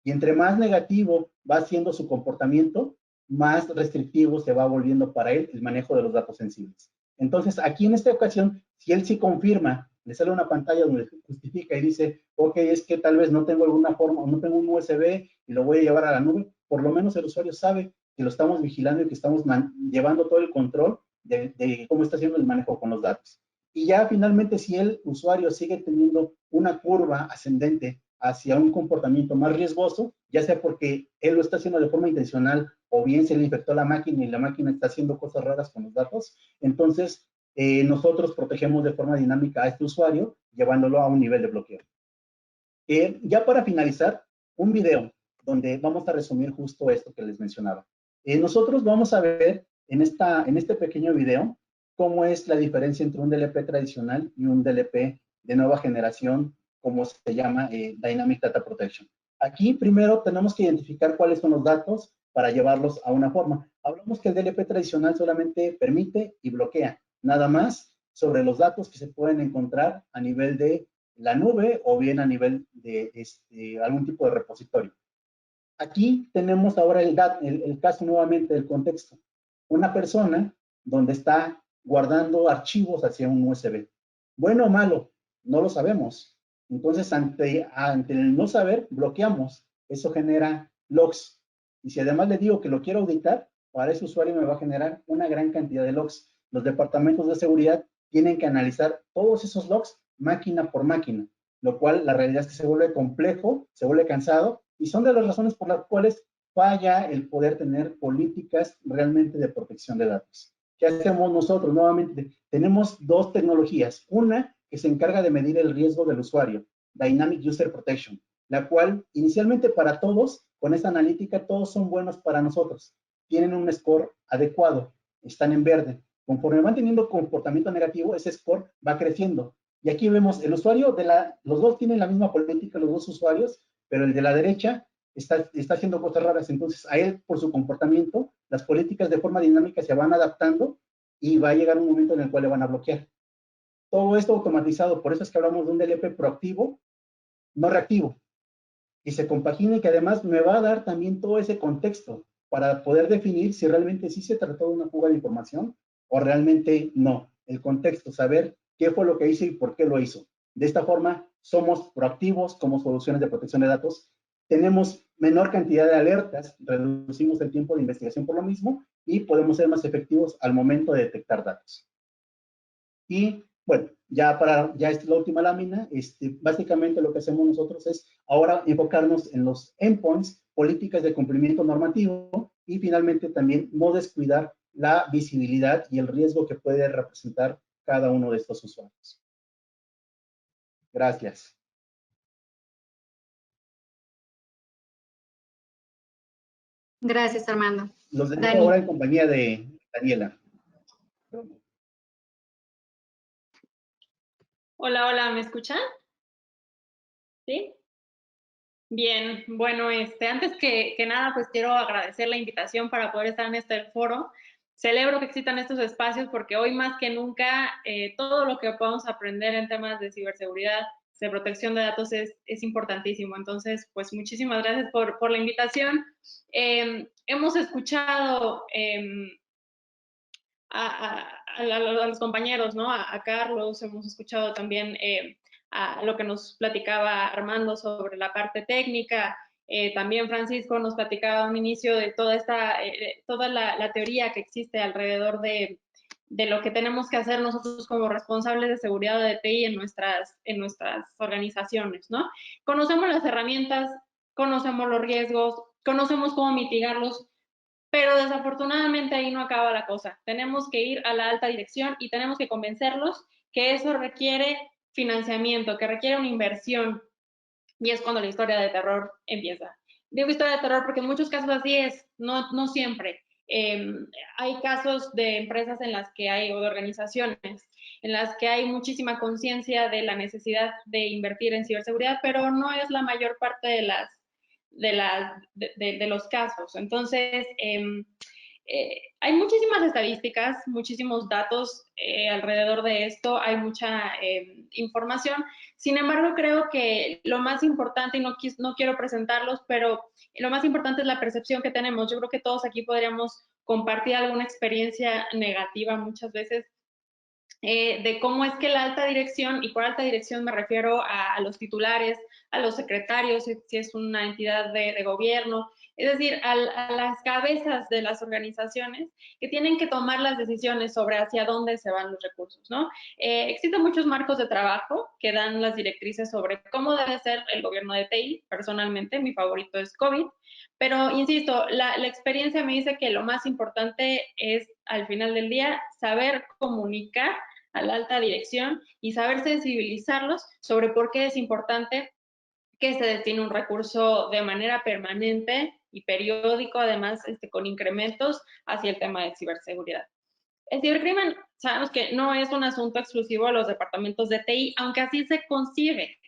Speaker 4: Y entre más negativo va siendo su comportamiento, más restrictivo se va volviendo para él el manejo de los datos sensibles. Entonces, aquí en esta ocasión, si él sí confirma, le sale una pantalla donde justifica y dice, ok, es que tal vez no tengo alguna forma, o no tengo un USB y lo voy a llevar a la nube, por lo menos el usuario sabe que lo estamos vigilando y que estamos llevando todo el control de cómo está haciendo el manejo con los datos. Y ya finalmente, si el usuario sigue teniendo una curva ascendente hacia un comportamiento más riesgoso, ya sea porque él lo está haciendo de forma intencional o bien se le infectó la máquina y la máquina está haciendo cosas raras con los datos, entonces nosotros protegemos de forma dinámica a este usuario llevándolo a un nivel de bloqueo. Ya para finalizar, un video donde vamos a resumir justo esto que les mencionaba. Nosotros vamos a ver en este pequeño video cómo es la diferencia entre un DLP tradicional y un DLP de nueva generación, como se llama Dynamic Data Protection. Aquí primero tenemos que identificar cuáles son los datos para llevarlos a una forma. Hablamos que el DLP tradicional solamente permite y bloquea, nada más sobre los datos que se pueden encontrar a nivel de la nube o bien a nivel de algún tipo de repositorio. Aquí tenemos ahora el caso nuevamente del contexto. Una persona donde está guardando archivos hacia un USB. Bueno o malo, no lo sabemos. Entonces, ante el no saber, bloqueamos. Eso genera logs. Y si además le digo que lo quiero auditar, para ese usuario me va a generar una gran cantidad de logs. Los departamentos de seguridad tienen que analizar todos esos logs máquina por máquina, lo cual la realidad es que se vuelve complejo, se vuelve cansado, y son de las razones por las cuales falla el poder tener políticas realmente de protección de datos. ¿Qué hacemos nosotros? Nuevamente, tenemos dos tecnologías. Una que se encarga de medir el riesgo del usuario, Dynamic User Protection, la cual inicialmente para todos, con esta analítica, todos son buenos para nosotros. Tienen un score adecuado, están en verde. Conforme van teniendo comportamiento negativo, ese score va creciendo. Y aquí vemos el usuario los dos tienen la misma política, los dos usuarios, pero el de la derecha está haciendo cosas raras. Entonces, a él, por su comportamiento, las políticas de forma dinámica se van adaptando y va a llegar un momento en el cual le van a bloquear. Todo esto automatizado, por eso es que hablamos de un DLP proactivo, no reactivo. Y se compagina y que además me va a dar también todo ese contexto para poder definir si realmente sí se trató de una fuga de información o realmente no. El contexto, saber qué fue lo que hizo y por qué lo hizo. De esta forma, somos proactivos como soluciones de protección de datos. Tenemos menor cantidad de alertas, reducimos el tiempo de investigación por lo mismo y podemos ser más efectivos al momento de detectar datos. Y bueno, ya esta es la última lámina, básicamente lo que hacemos nosotros es ahora enfocarnos en los endpoints, políticas de cumplimiento normativo y finalmente también no descuidar la visibilidad y el riesgo que puede representar cada uno de estos usuarios. Gracias.
Speaker 1: Gracias, Armando.
Speaker 4: Los dejo ahora en compañía de Daniela.
Speaker 5: Hola, hola, ¿me escuchan? ¿Sí? Bien, bueno, antes que nada, pues quiero agradecer la invitación para poder estar en este foro. Celebro que existan estos espacios porque hoy más que nunca todo lo que podamos aprender en temas de ciberseguridad, de protección de datos es importantísimo. Entonces, pues muchísimas gracias por la invitación. Hemos escuchado a los compañeros, ¿no? A Carlos, hemos escuchado también a lo que nos platicaba Armando sobre la parte técnica. También Francisco nos platicaba a un inicio de toda la teoría que existe alrededor de lo que tenemos que hacer nosotros como responsables de seguridad de TI en nuestras organizaciones, ¿no? Conocemos las herramientas, conocemos los riesgos, conocemos cómo mitigarlos, pero desafortunadamente ahí no acaba la cosa. Tenemos que ir a la alta dirección y tenemos que convencerlos que eso requiere financiamiento, que requiere una inversión, y es cuando la historia de terror empieza. Digo historia de terror porque en muchos casos así es, no siempre. Hay casos de empresas en las que hay, o de organizaciones, en las que hay muchísima conciencia de la necesidad de invertir en ciberseguridad, pero no es la mayor parte de los casos. Entonces, hay muchísimas estadísticas, muchísimos datos alrededor de esto, hay mucha información. Sin embargo, creo que lo más importante, y no quiero presentarlos, pero lo más importante es la percepción que tenemos. Yo creo que todos aquí podríamos compartir alguna experiencia negativa muchas veces de cómo es que la alta dirección, y por alta dirección me refiero a los titulares, a los secretarios, si es una entidad de gobierno, es decir, a las cabezas de las organizaciones que tienen que tomar las decisiones sobre hacia dónde se van los recursos, ¿no? Existen muchos marcos de trabajo que dan las directrices sobre cómo debe ser el gobierno de TI. Personalmente, mi favorito es COVID, pero insisto, la experiencia me dice que lo más importante es, al final del día, saber comunicar a la alta dirección y saber sensibilizarlos sobre por qué es importante que se destine un recurso de manera permanente y periódico, además con incrementos hacia el tema de ciberseguridad. El cibercrimen, sabemos que no es un asunto exclusivo de los departamentos de TI, aunque así se concibe.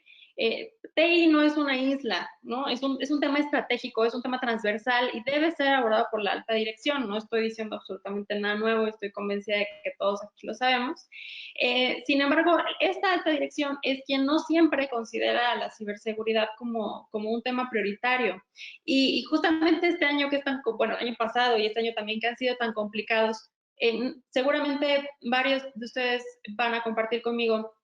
Speaker 5: TI no es una isla, ¿no? Es un tema estratégico, es un tema transversal y debe ser abordado por la alta dirección. No estoy diciendo absolutamente nada nuevo, estoy convencida de que todos aquí lo sabemos. Sin embargo, esta alta dirección es quien no siempre considera la ciberseguridad como un tema prioritario. Y justamente este año que están, bueno, el año pasado y este año también que han sido tan complicados, seguramente varios de ustedes van a compartir conmigo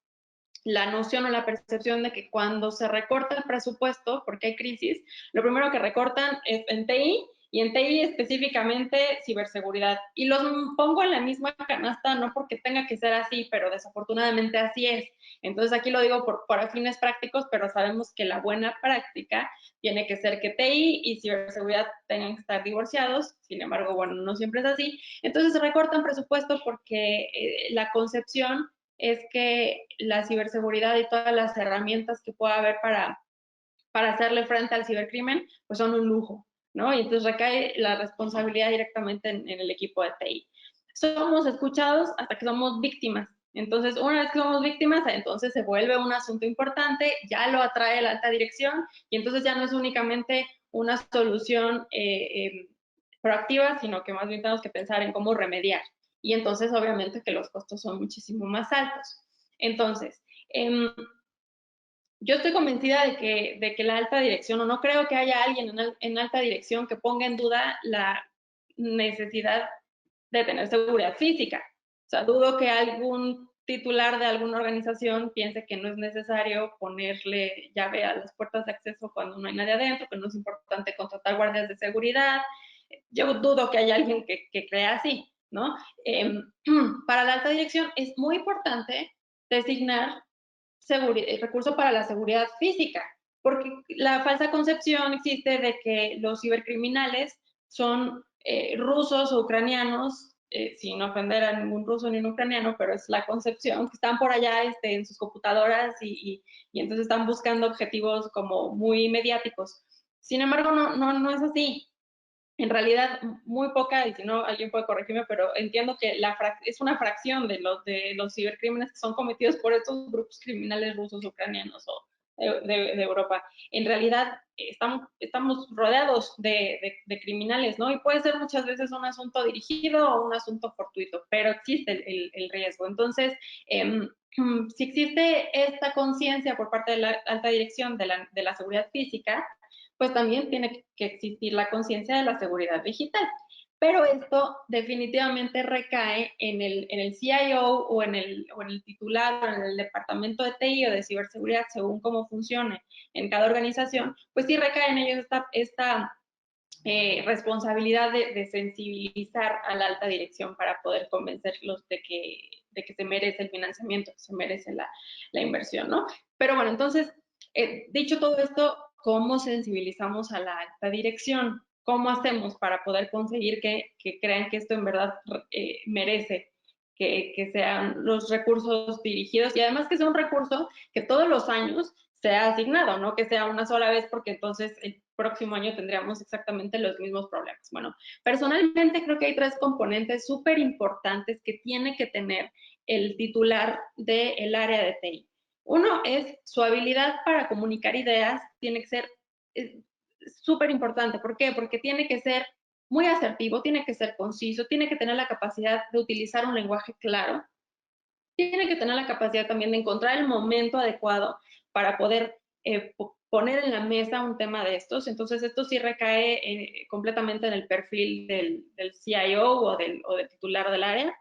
Speaker 5: la noción o la percepción de que cuando se recorta el presupuesto, porque hay crisis, lo primero que recortan es en TI, y en TI específicamente ciberseguridad. Y los pongo en la misma canasta, no porque tenga que ser así, pero desafortunadamente así es. Entonces aquí lo digo por fines prácticos, pero sabemos que la buena práctica tiene que ser que TI y ciberseguridad tengan que estar divorciados. Sin embargo, bueno, no siempre es así. Entonces se recortan presupuestos porque la concepción es que la ciberseguridad y todas las herramientas que pueda haber para hacerle frente al cibercrimen, pues son un lujo, ¿no? Y entonces recae la responsabilidad directamente en el equipo de TI. Somos escuchados hasta que somos víctimas. Entonces, una vez que somos víctimas, entonces se vuelve un asunto importante, ya lo atrae la alta dirección, y entonces ya no es únicamente una solución proactiva, sino que más bien tenemos que pensar en cómo remediar. Y entonces, obviamente, que los costos son muchísimo más altos. Entonces, yo estoy convencida de que la alta dirección, o no creo que haya alguien en alta dirección que ponga en duda la necesidad de tener seguridad física. O sea, dudo que algún titular de alguna organización piense que no es necesario ponerle llave a las puertas de acceso cuando no hay nadie adentro, que no es importante contratar guardias de seguridad. Yo dudo que haya alguien que crea así, ¿no? Para la alta dirección es muy importante designar recurso para la seguridad física, porque la falsa concepción existe de que los cibercriminales son rusos o ucranianos, sin ofender a ningún ruso ni un ucraniano, pero es la concepción, que están por allá en sus computadoras y entonces están buscando objetivos como muy mediáticos. Sin embargo, no es así. En realidad, muy poca, y si no, alguien puede corregirme, pero entiendo que es una fracción de los cibercrímenes que son cometidos por estos grupos criminales rusos, ucranianos o de Europa. En realidad, estamos rodeados de criminales, ¿no? Y puede ser muchas veces un asunto dirigido o un asunto fortuito, pero existe el riesgo. Entonces, si existe esta conciencia por parte de la alta dirección de la seguridad física, pues también tiene que existir la conciencia de la seguridad digital. Pero esto definitivamente recae en el CIO o en el titular o en el departamento de TI o de ciberseguridad, según cómo funcione en cada organización, pues sí recae en ellos esta responsabilidad de sensibilizar a la alta dirección para poder convencerlos de que se merece el financiamiento, que se merece la inversión, ¿no? Pero bueno, entonces, dicho todo esto, ¿cómo sensibilizamos a la alta dirección? ¿Cómo hacemos para poder conseguir que crean que esto en verdad merece que sean los recursos dirigidos y además que sea un recurso que todos los años sea asignado, no que sea una sola vez, porque entonces el próximo año tendríamos exactamente los mismos problemas. Bueno, personalmente creo que hay 3 componentes súper importantes que tiene que tener el titular del área de TI. Uno es su habilidad para comunicar ideas, tiene que ser súper importante. ¿Por qué? Porque tiene que ser muy asertivo, tiene que ser conciso, tiene que tener la capacidad de utilizar un lenguaje claro, tiene que tener la capacidad también de encontrar el momento adecuado para poder poner en la mesa un tema de estos. Entonces, esto sí recae completamente en el perfil del CIO o del titular del área.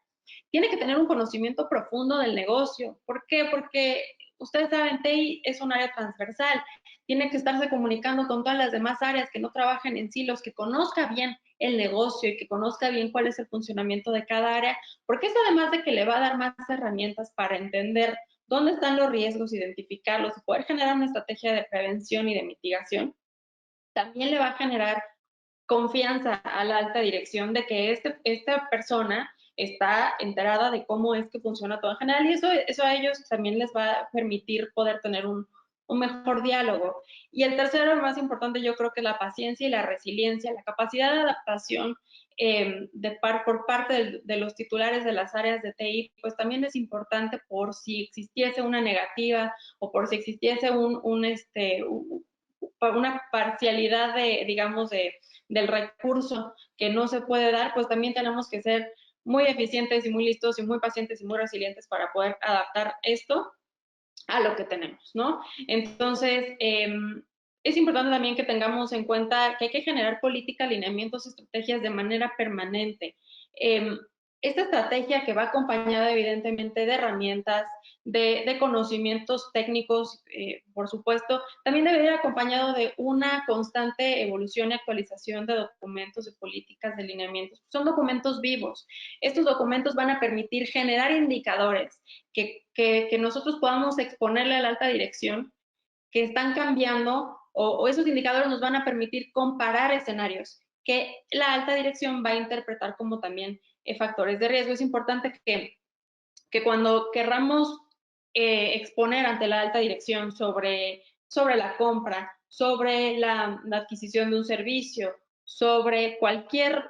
Speaker 5: Tiene que tener un conocimiento profundo del negocio. ¿Por qué? Porque ustedes saben, TI es un área transversal. Tiene que estarse comunicando con todas las demás áreas que no trabajen en silos, que conozca bien el negocio y que conozca bien cuál es el funcionamiento de cada área, porque eso además de que le va a dar más herramientas para entender dónde están los riesgos, identificarlos y poder generar una estrategia de prevención y de mitigación, también le va a generar confianza a la alta dirección de que esta persona está enterada de cómo es que funciona todo en general y eso a ellos también les va a permitir poder tener un mejor diálogo. Y el tercero, el más importante, yo creo que la paciencia y la resiliencia, la capacidad de adaptación por parte de los titulares de las áreas de TI, pues también es importante por si existiese una negativa o por si existiese una parcialidad digamos, del recurso que no se puede dar, pues también tenemos que ser muy eficientes y muy listos y muy pacientes y muy resilientes para poder adaptar esto a lo que tenemos, ¿no? Entonces, es importante también que tengamos en cuenta que hay que generar política, alineamientos, estrategias de manera permanente. Esta estrategia que va acompañada evidentemente de herramientas, de conocimientos técnicos, por supuesto, también debe ir acompañado de una constante evolución y actualización de documentos, de políticas, de lineamientos. Son documentos vivos. Estos documentos van a permitir generar indicadores que nosotros podamos exponerle a la alta dirección que están cambiando o esos indicadores nos van a permitir comparar escenarios que la alta dirección va a interpretar como también factores de riesgo. Es importante que cuando querramos exponer ante la alta dirección sobre la compra, sobre la adquisición de un servicio, sobre cualquier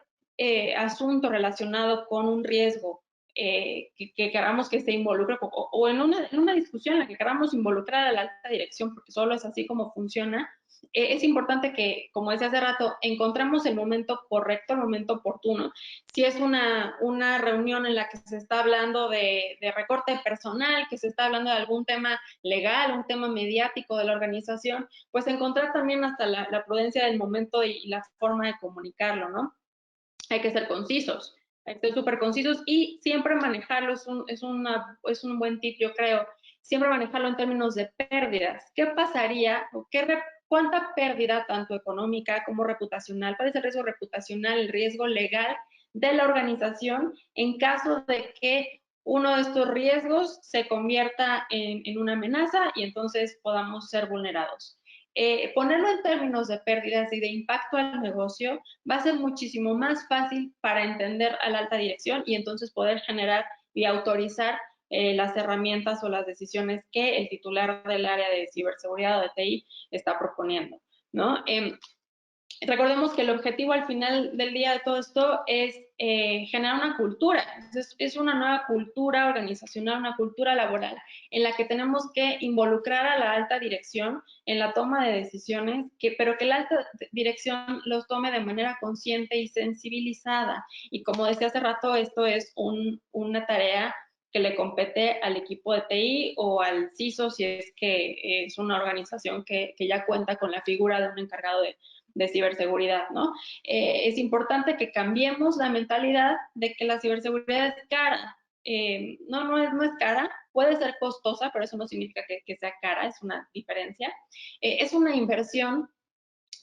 Speaker 5: asunto relacionado con un riesgo que queramos que se involucre o en una discusión en la que queramos involucrar a la alta dirección, porque solo es así como funciona, es importante que, como decía hace rato, encontremos el momento correcto, el momento oportuno. Si es una reunión en la que se está hablando de recorte personal, que se está hablando de algún tema legal, un tema mediático de la organización, pues encontrar también hasta la prudencia del momento y la forma de comunicarlo, ¿no? Hay que ser concisos, hay que ser súper concisos y siempre manejarlo, es un buen tip, yo creo, siempre manejarlo en términos de pérdidas. ¿Qué pasaría o cuánta pérdida, tanto económica como reputacional, cuál es el riesgo reputacional, el riesgo legal de la organización en caso de que uno de estos riesgos se convierta en una amenaza y entonces podamos ser vulnerados? Ponerlo en términos de pérdidas y de impacto al negocio va a ser muchísimo más fácil para entender a la alta dirección y entonces poder generar y autorizar las herramientas o las decisiones que el titular del área de ciberseguridad o de TI está proponiendo, ¿no? Recordemos que el objetivo al final del día de todo esto es generar una cultura. Entonces, es una nueva cultura organizacional, una cultura laboral en la que tenemos que involucrar a la alta dirección en la toma de decisiones, pero que la alta dirección los tome de manera consciente y sensibilizada. Y como decía hace rato, esto es una tarea que le compete al equipo de TI o al CISO si es que es una organización que ya cuenta con la figura de un encargado de ciberseguridad, ¿no? Es importante que cambiemos la mentalidad de que la ciberseguridad es cara. No es cara, puede ser costosa, pero eso no significa que sea cara, es una diferencia. Es una inversión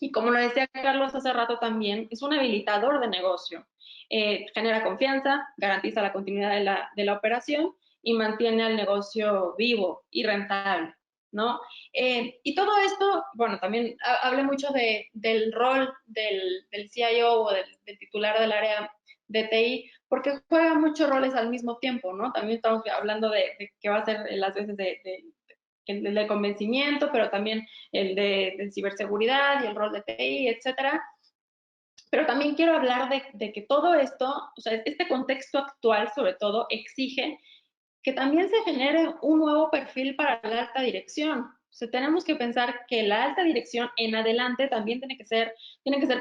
Speaker 5: y como lo decía Carlos hace rato también, es un habilitador de negocio. Genera confianza, garantiza la continuidad de la operación y mantiene al negocio vivo y rentable, ¿no? Y todo esto, bueno, también hablé mucho del rol del CIO o del titular del área de TI, porque juega muchos roles al mismo tiempo, ¿no? También estamos hablando de que va a ser las veces el de convencimiento, pero también el de ciberseguridad y el rol de TI, etcétera. Pero también quiero hablar de que todo esto, o sea, este contexto actual sobre todo exige que también se genere un nuevo perfil para la alta dirección. O sea, tenemos que pensar que la alta dirección en adelante también tienen que ser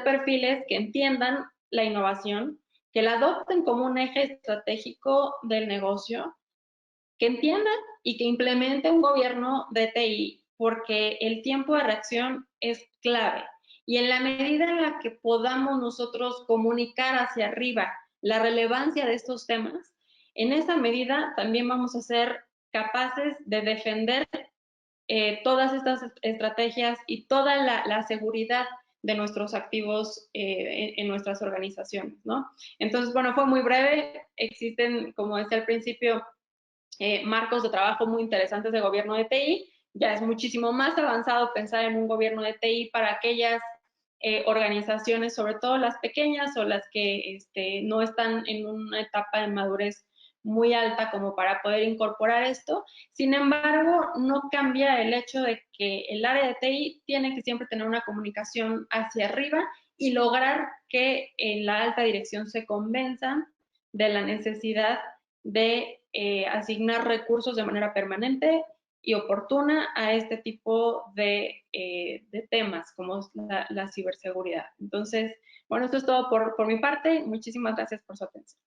Speaker 5: perfiles que entiendan la innovación, que la adopten como un eje estratégico del negocio, que entiendan y que implemente un gobierno de TI, porque el tiempo de reacción es clave. Y en la medida en la que podamos nosotros comunicar hacia arriba la relevancia de estos temas, en esa medida también vamos a ser capaces de defender todas estas estrategias y toda la seguridad de nuestros activos en nuestras organizaciones, ¿no? Entonces, bueno, fue muy breve. Existen, como decía al principio, marcos de trabajo muy interesantes de gobierno de TI. Ya es muchísimo más avanzado pensar en un gobierno de TI para aquellas organizaciones, sobre todo las pequeñas o las que no están en una etapa de madurez muy alta como para poder incorporar esto. Sin embargo, no cambia el hecho de que el área de TI tiene que siempre tener una comunicación hacia arriba y lograr que en la alta dirección se convenzan de la necesidad de asignar recursos de manera permanente y oportuna a este tipo de temas como es la ciberseguridad. Entonces, bueno, esto es todo por mi parte. Muchísimas gracias por su atención.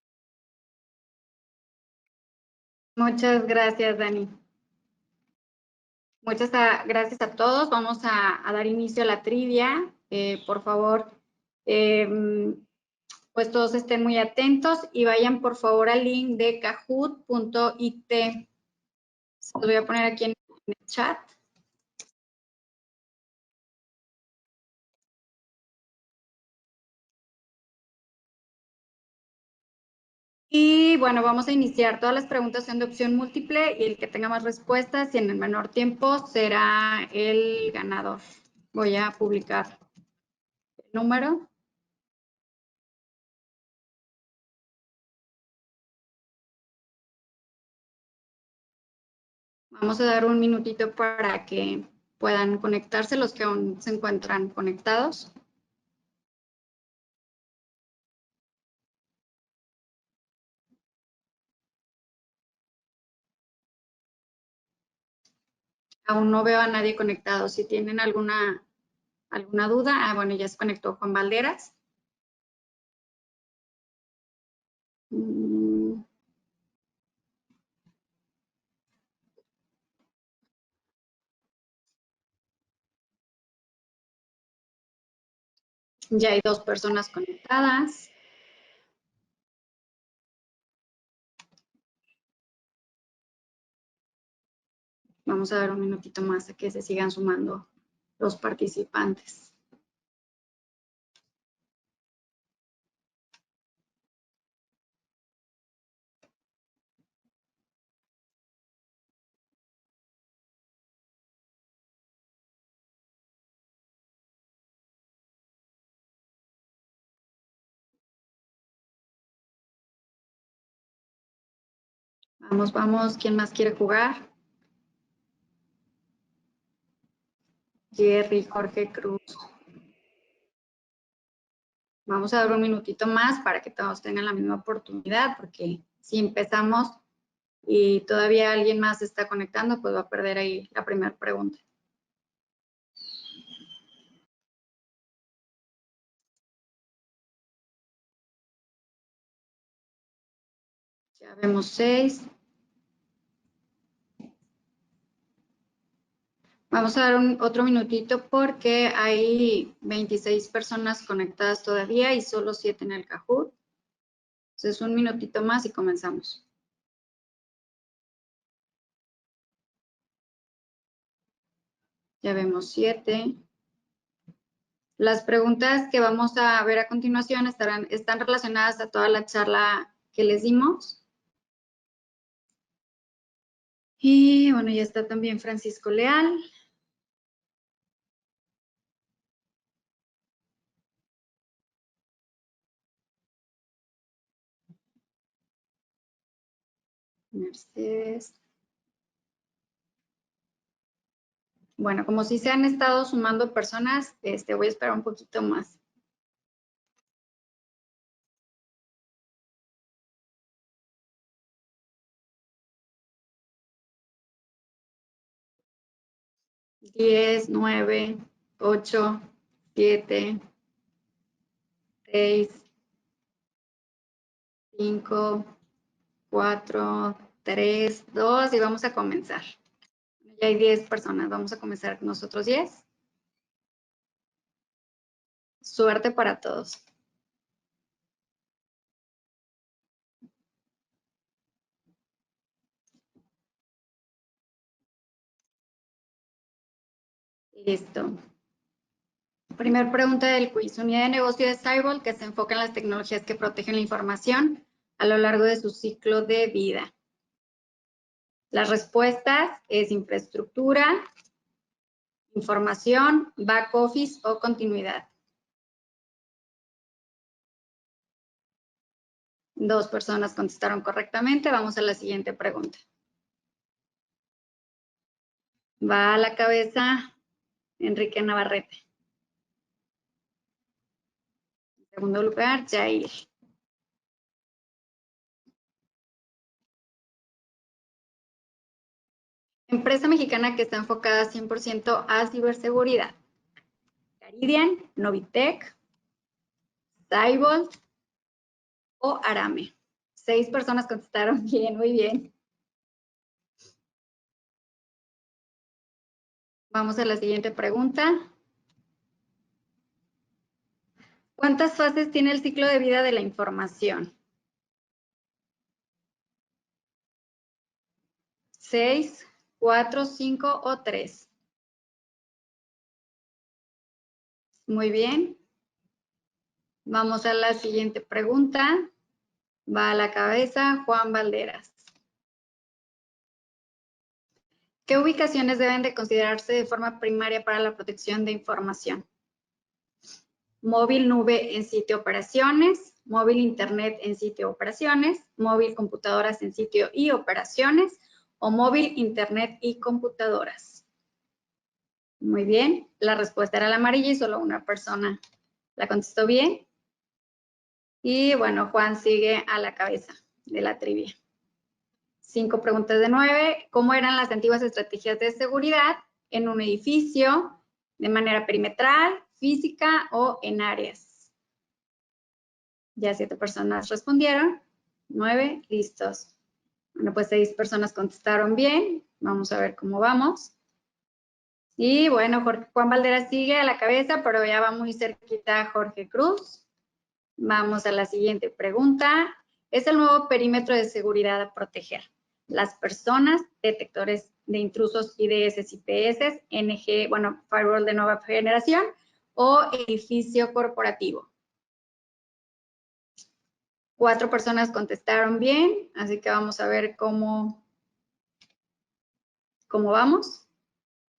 Speaker 1: Muchas gracias, Dani. Muchas gracias a todos. Vamos a dar inicio a la trivia. Por favor, pues todos estén muy atentos y vayan por favor al link de kahoot.it. Los voy a poner aquí en el chat. Y bueno, vamos a iniciar. Todas las preguntas son de opción múltiple y el que tenga más respuestas y en el menor tiempo será el ganador. Voy a publicar el número. Vamos a dar un minutito para que puedan conectarse los que aún se encuentran conectados. Aún no veo a nadie conectado. Si tienen alguna duda, bueno, ya se conectó Juan Valderas. Ya hay 2 personas conectadas. Vamos a dar un minutito más a que se sigan sumando los participantes. Vamos, vamos. ¿Quién más quiere jugar? Jerry, Jorge Cruz. Vamos a dar un minutito más para que todos tengan la misma oportunidad, porque si empezamos y todavía alguien más se está conectando, pues va a perder ahí la primera pregunta. Ya vemos 6. Vamos a dar otro minutito porque hay 26 personas conectadas todavía y solo 7 en el Kahoot. Entonces, un minutito más y comenzamos. Ya vemos 7. Las preguntas que vamos a ver a continuación están relacionadas a toda la charla que les dimos. Y bueno, ya está también Francisco Leal. Mercedes. Bueno, como si se han estado sumando personas, voy a esperar un poquito más. Diez, 9, 8, 7, 6, 5, 4, 3, 2 y vamos a comenzar. Ya hay 10 personas, vamos a comenzar con nosotros 10. Suerte para todos. Listo. Primer pregunta del quiz. Unidad de negocio de Cyborg que se enfoca en las tecnologías que protegen la información a lo largo de su ciclo de vida. Las respuestas es infraestructura, información, back office o continuidad. 2 personas contestaron correctamente. Vamos a la siguiente pregunta. Va a la cabeza Enrique Navarrete. En segundo lugar, Jair. Empresa mexicana que está enfocada 100% a ciberseguridad. Caridian, Novitec, Cyborg o Arame. 6 personas contestaron bien, muy bien. Vamos a la siguiente pregunta. ¿Cuántas fases tiene el ciclo de vida de la información? 6, 4, 5 o 3. Muy bien. Vamos a la siguiente pregunta. Va a la cabeza Juan Valderas. ¿Qué ubicaciones deben de considerarse de forma primaria para la protección de información? Móvil nube en sitio operaciones, móvil internet en sitio operaciones, móvil computadoras en sitio y operaciones o móvil internet y computadoras. Muy bien, la respuesta era la amarilla y solo una persona la contestó bien. Y bueno, Juan sigue a la cabeza de la trivia. 5 preguntas de 9. ¿Cómo eran las antiguas estrategias de seguridad en un edificio de manera perimetral, física o en áreas? Ya 7 personas respondieron. 9, listos. Bueno, pues 6 personas contestaron bien. Vamos a ver cómo vamos. Y bueno, Juan Valderas sigue a la cabeza, pero ya va muy cerquita Jorge Cruz. Vamos a la siguiente pregunta. Es el nuevo perímetro de seguridad a proteger. Las personas, detectores de intrusos IDS, IPS, NG, bueno, firewall de nueva generación o edificio corporativo. 4 personas contestaron bien, así que vamos a ver cómo vamos.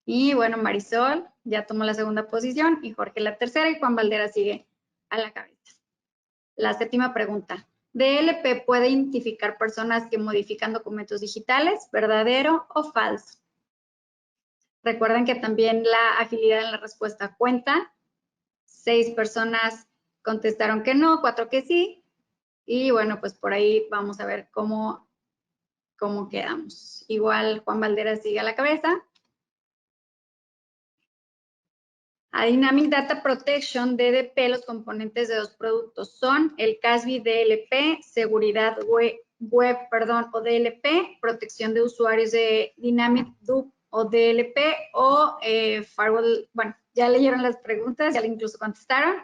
Speaker 1: Y bueno, Marisol ya tomó la segunda posición y Jorge la tercera y Juan Valderas sigue a la cabeza. La 7ª pregunta. DLP puede identificar personas que modifican documentos digitales, ¿verdadero o falso? Recuerden que también la agilidad en la respuesta cuenta. 6 personas contestaron que no, 4 que sí. Y bueno, pues por ahí vamos a ver cómo quedamos. Igual Juan Valderas sigue a la cabeza. A Dynamic Data Protection, DDP, los componentes de 2 productos son el CASB DLP, seguridad web, o DLP, protección de usuarios de Dynamic DUP o DLP o firewall. Bueno, ya leyeron las preguntas, ya incluso contestaron.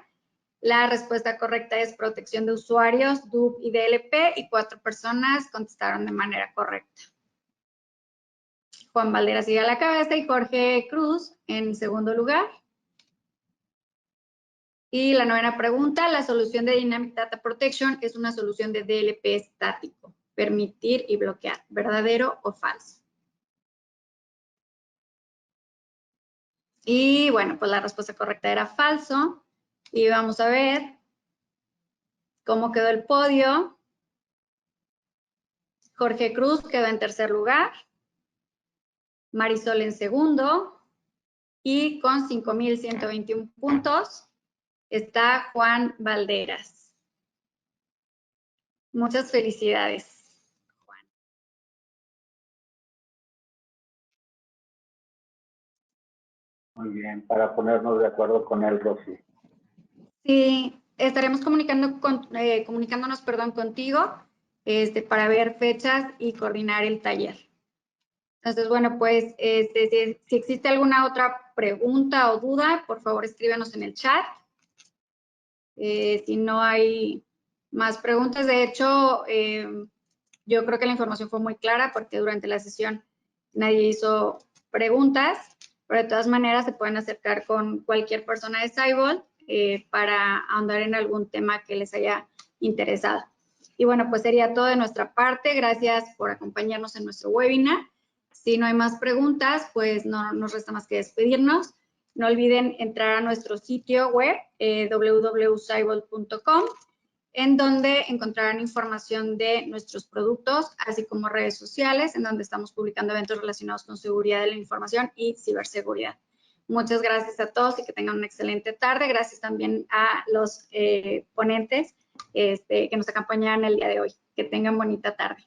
Speaker 1: La respuesta correcta es protección de usuarios, DUP y DLP, y 4 personas contestaron de manera correcta. Juan Valderas sigue a la cabeza y Jorge Cruz en segundo lugar. Y la 9ª pregunta, la solución de Dynamic Data Protection es una solución de DLP estático, permitir y bloquear, ¿verdadero o falso? Y bueno, pues la respuesta correcta era falso. Y vamos a ver cómo quedó el podio. Jorge Cruz quedó en tercer lugar. Marisol en segundo. Y con 5,121 puntos está Juan Valderas. Muchas felicidades, Juan.
Speaker 3: Muy bien, para ponernos de acuerdo con él, Rosy.
Speaker 1: Sí, estaremos comunicándonos contigo para ver fechas y coordinar el taller. Entonces, bueno, pues si existe alguna otra pregunta o duda, por favor escríbenos en el chat. Si no hay más preguntas, de hecho, yo creo que la información fue muy clara porque durante la sesión nadie hizo preguntas, pero de todas maneras se pueden acercar con cualquier persona de Scibold para ahondar en algún tema que les haya interesado. Y bueno, pues sería todo de nuestra parte. Gracias por acompañarnos en nuestro webinar. Si no hay más preguntas, pues no nos resta más que despedirnos. No olviden entrar a nuestro sitio web www.scibold.com, en donde encontrarán información de nuestros productos, así como redes sociales, en donde estamos publicando eventos relacionados con seguridad de la información y ciberseguridad. Muchas gracias a todos y que tengan una excelente tarde. Gracias también a los ponentes que nos acompañaron el día de hoy. Que tengan bonita tarde.